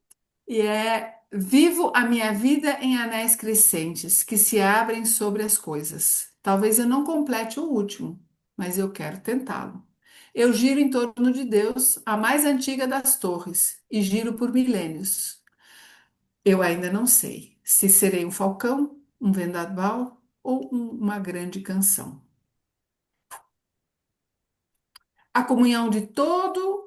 e é Vivo a minha vida em anéis crescentes que se abrem sobre as coisas. Talvez eu não complete o último, mas eu quero tentá-lo. Eu giro em torno de Deus, a mais antiga das torres, e giro por milênios. Eu ainda não sei se serei um falcão, um vendaval ou uma grande canção. A comunhão de todo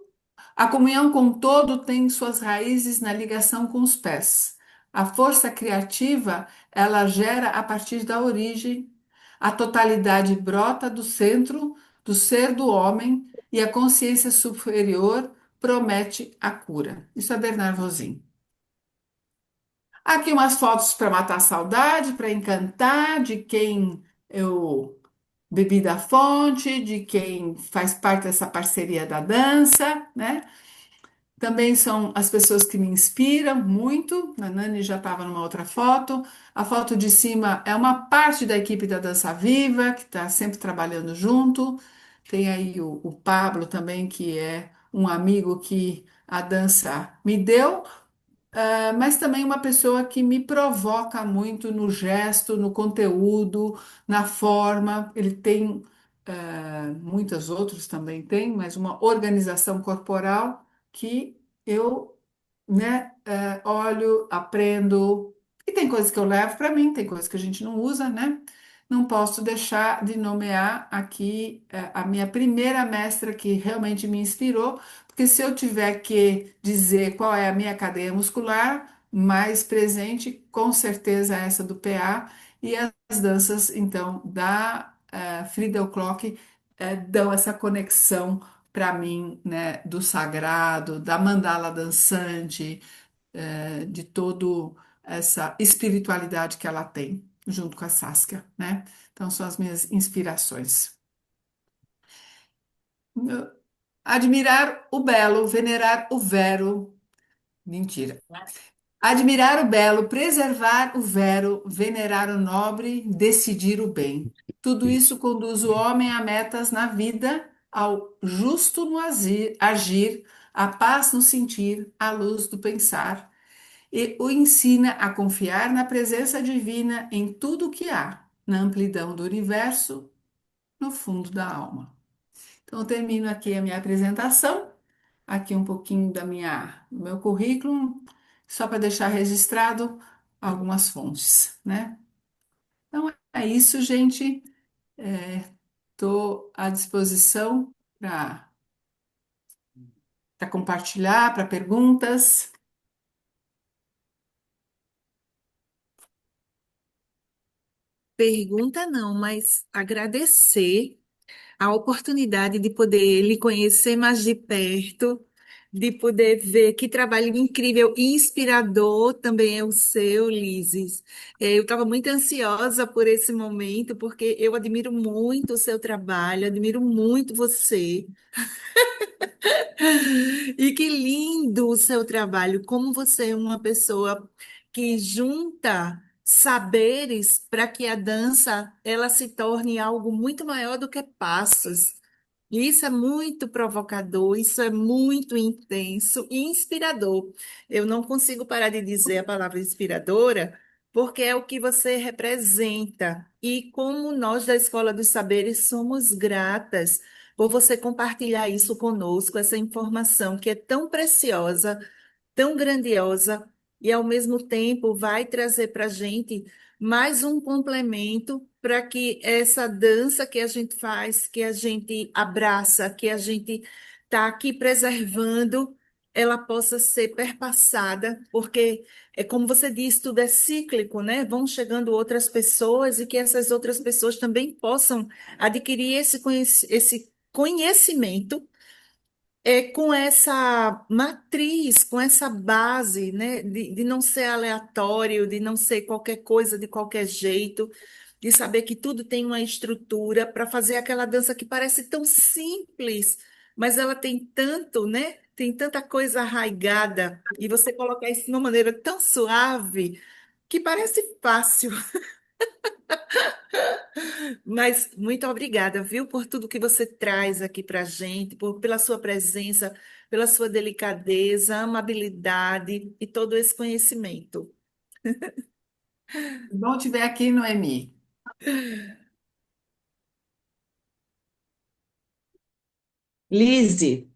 A comunhão com o todo tem suas raízes na ligação com os pés. A força criativa, ela gera a partir da origem. A totalidade brota do centro, do ser do homem, e a consciência superior promete a cura. Isso é Bernard Rosin. Aqui umas fotos para matar a saudade, para encantar de quem eu bebi da fonte, de quem faz parte dessa parceria da dança, né? Também são as pessoas que me inspiram muito. A Nani já estava numa outra foto. A foto de cima é uma parte da equipe da Dança Viva, que está sempre trabalhando junto. Tem aí o Pablo também, que é um amigo que a dança me deu, mas também uma pessoa que me provoca muito no gesto, no conteúdo, na forma. Ele tem, muitas outras também tem, mas uma organização corporal que eu, né, olho, aprendo. E tem coisas que eu levo para mim, tem coisas que a gente não usa, né? Não posso deixar de nomear aqui a minha primeira mestra que realmente me inspirou, porque se eu tiver que dizer qual é a minha cadeia muscular mais presente, com certeza é essa do PA e as danças, então, da Friedel Klock dão essa conexão para mim, né, do sagrado, da mandala dançante, de todo essa espiritualidade que ela tem, junto com a Saskia, né? Então, são as minhas inspirações. Admirar o belo, venerar o vero. Mentira. Admirar o belo, preservar o vero, venerar o nobre, decidir o bem. Tudo isso conduz o homem a metas na vida, ao justo no agir, à paz no sentir, à luz do pensar, e o ensina a confiar na presença divina em tudo o que há, na amplidão do universo, no fundo da alma. Então, eu termino aqui a minha apresentação, aqui um pouquinho do meu currículo, só para deixar registrado algumas fontes, né? Então, é isso, gente. Estou à disposição para compartilhar, para perguntas. pergunta não, mas agradecer a oportunidade de poder lhe conhecer mais de perto, de poder ver que trabalho incrível e inspirador também é o seu, Lises. Eu estava muito ansiosa por esse momento, porque eu admiro muito o seu trabalho, admiro muito você. E que lindo o seu trabalho, como você é uma pessoa que junta saberes para que a dança ela se torne algo muito maior do que passos. E isso é muito provocador, isso é muito intenso e inspirador. Eu não consigo parar de dizer a palavra inspiradora, porque é o que você representa. E como nós da Escola dos Saberes somos gratas por você compartilhar isso conosco, essa informação que é tão preciosa, tão grandiosa, e ao mesmo tempo vai trazer para a gente mais um complemento para que essa dança que a gente faz, que a gente abraça, que a gente está aqui preservando, ela possa ser perpassada, porque é como você disse, tudo é cíclico, né? Vão chegando outras pessoas e que essas outras pessoas também possam adquirir esse conhecimento com essa matriz, com essa base, né, de não ser aleatório, de não ser qualquer coisa de qualquer jeito, de saber que tudo tem uma estrutura para fazer aquela dança que parece tão simples, mas ela tem tanto, né? Tem tanta coisa arraigada, e você colocar isso de uma maneira tão suave que parece fácil. Mas muito obrigada, viu, por tudo que você traz aqui para a gente, pela sua presença, pela sua delicadeza, amabilidade e todo esse conhecimento. Bom te ver aqui, Noemi. Lise,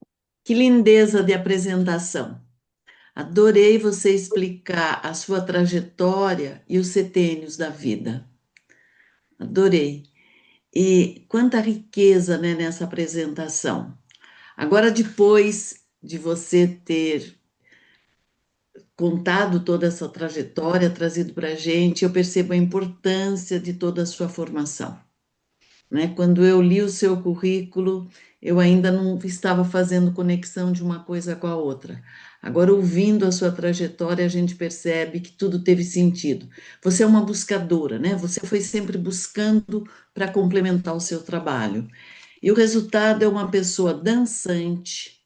que lindeza de apresentação. Adorei você explicar a sua trajetória e os setênios da vida. Adorei. E quanta riqueza, né, nessa apresentação. Agora, depois de você ter contado toda essa trajetória, trazido para a gente, eu percebo a importância de toda a sua formação, né? Quando eu li o seu currículo, eu ainda não estava fazendo conexão de uma coisa com a outra. Agora, ouvindo a sua trajetória, a gente percebe que tudo teve sentido. Você é uma buscadora, né? Você foi sempre buscando para complementar o seu trabalho. E o resultado é uma pessoa dançante,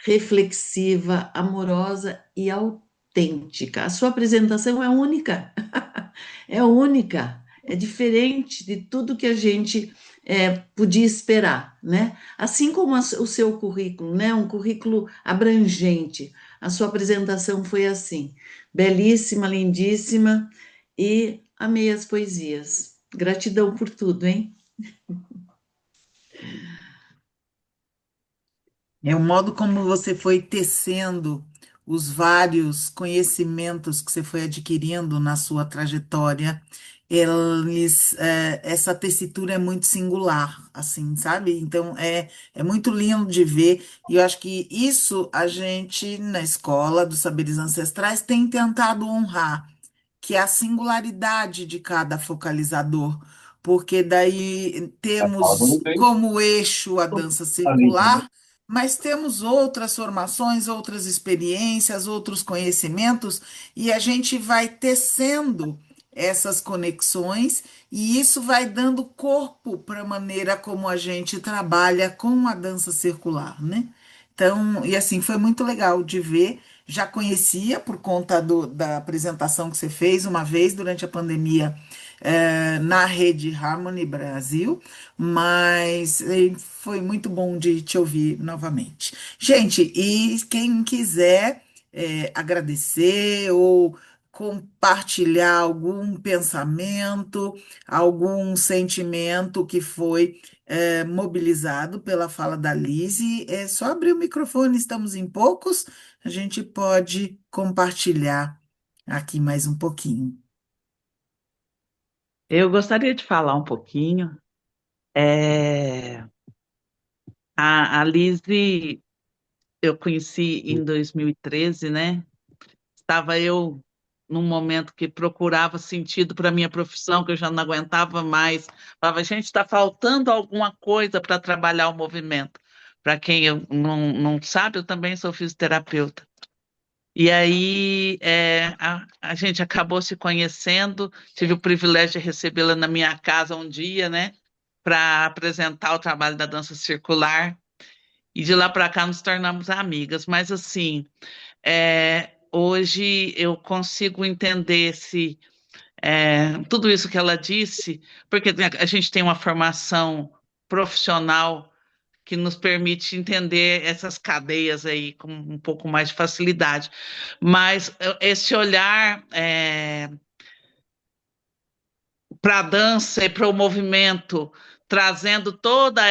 reflexiva, amorosa e autêntica. A sua apresentação é única, é única, é diferente de tudo que a gente podia esperar, né? Assim como o seu currículo, né? Um currículo abrangente. A sua apresentação foi assim, belíssima, lindíssima e amei as poesias. Gratidão por tudo, hein? É o modo como você foi tecendo os vários conhecimentos que você foi adquirindo na sua trajetória. Essa tessitura é muito singular, assim, sabe? Então é muito lindo de ver. E eu acho que isso a gente, na escola dos saberes ancestrais, tem tentado honrar, que é a singularidade de cada focalizador, porque daí temos como eixo a dança circular, mas temos outras formações, outras experiências, outros conhecimentos, e a gente vai tecendo essas conexões, e isso vai dando corpo para a maneira como a gente trabalha com a dança circular, né? Então, e assim, foi muito legal de ver. Já conhecia por conta da apresentação que você fez uma vez durante a pandemia, na Rede Harmony Brasil, mas foi muito bom de te ouvir novamente. Gente, e quem quiser agradecer ou compartilhar algum pensamento, algum sentimento que foi mobilizado pela fala da Lise, é só abrir o microfone, estamos em poucos, a gente pode compartilhar aqui mais um pouquinho. Eu gostaria de falar um pouquinho. É, a Lise, eu conheci em 2013, né? Estava eu num momento que procurava sentido para a minha profissão, que eu já não aguentava mais. Falava, gente, está faltando alguma coisa para trabalhar o movimento. Para quem não sabe, eu também sou fisioterapeuta. E aí a gente acabou se conhecendo, tive o privilégio de recebê-la na minha casa um dia, né, para apresentar o trabalho da dança circular. E de lá para cá nos tornamos amigas. Mas assim, hoje eu consigo entender tudo isso que ela disse, porque a gente tem uma formação profissional que nos permite entender essas cadeias aí com um pouco mais de facilidade. Mas esse olhar para a dança e para o movimento, trazendo toda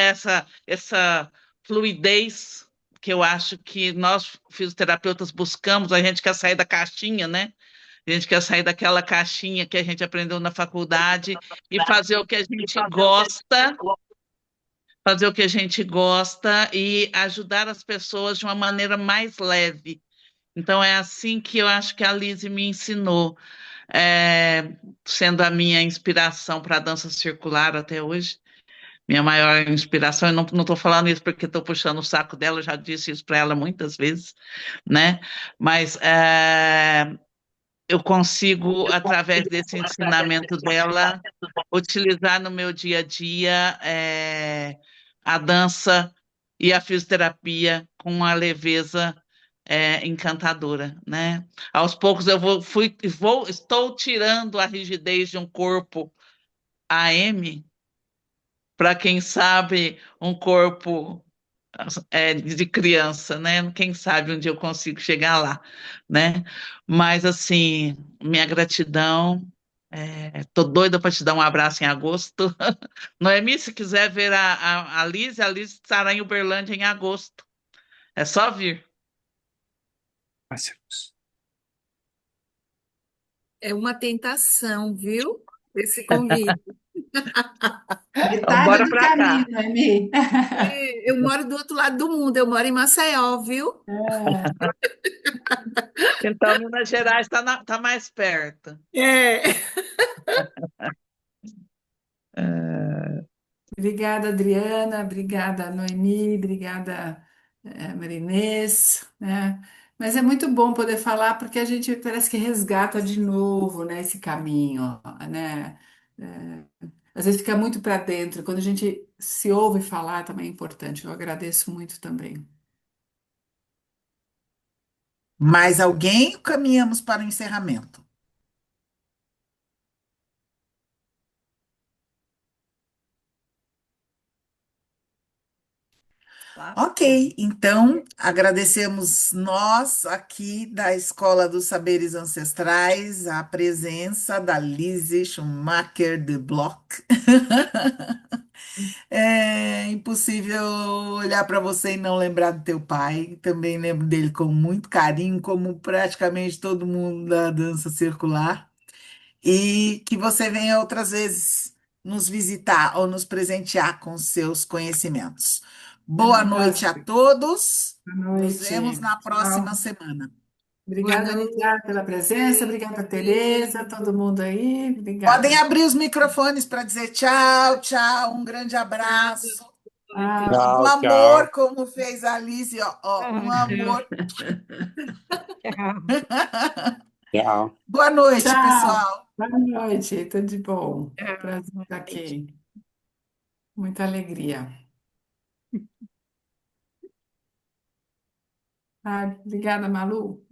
essa fluidez que eu acho que nós fisioterapeutas buscamos, a gente quer sair da caixinha, né? A gente quer sair daquela caixinha que a gente aprendeu na faculdade e fazer o que a gente gosta, fazer o que a gente gosta e ajudar as pessoas de uma maneira mais leve. Então, é assim que eu acho que a Lise me ensinou, sendo a minha inspiração para a dança circular até hoje. Minha maior inspiração, eu não estou falando isso porque estou puxando o saco dela, eu já disse isso para ela muitas vezes, né? Mas eu consigo, através desse ensinamento dela, utilizar no meu dia a dia a dança e a fisioterapia com uma leveza encantadora, né? Aos poucos estou tirando a rigidez de um corpo AM para, quem sabe, um corpo de criança, né? Quem sabe um dia eu consigo chegar lá, né? Mas, assim, minha gratidão. Tô doida para te dar um abraço em agosto. Noemi, se quiser ver a Liz estará em Uberlândia em agosto. É só vir. É uma tentação, viu? Esse convite. Então, Metade bora do para cá. caminho, Noemi. Eu moro do outro lado do mundo, eu moro em Maceió, viu? Então, Minas Gerais tá mais perto. É. Obrigada, Adriana, obrigada, Noemi, obrigada, Marinês, né? Mas é muito bom poder falar porque a gente parece que resgata de novo, né, esse caminho, né? Às vezes fica muito para dentro, quando a gente se ouve falar também é importante. Eu agradeço muito também. Mais alguém? Caminhamos para o encerramento. Ok, então agradecemos nós aqui da Escola dos Saberes Ancestrais a presença da Lise Schumacher de Bloch. É impossível olhar para você e não lembrar do teu pai. Também lembro dele com muito carinho, como praticamente todo mundo da dança circular. E que você venha outras vezes nos visitar ou nos presentear com seus conhecimentos. Boa noite a todos. Boa Nos noite. vemos na próxima Tchau. semana. Obrigada, Lilian, pela presença. Obrigada, Tereza, todo mundo aí. Obrigada. Podem abrir os microfones para dizer tchau, tchau, um grande abraço. Do amor, como fez a Alice, ó, um amor. Tchau. Boa noite, Tchau. pessoal. Boa noite, tudo de bom. Prazer estar aqui. Muita alegria. Obrigada, Malu.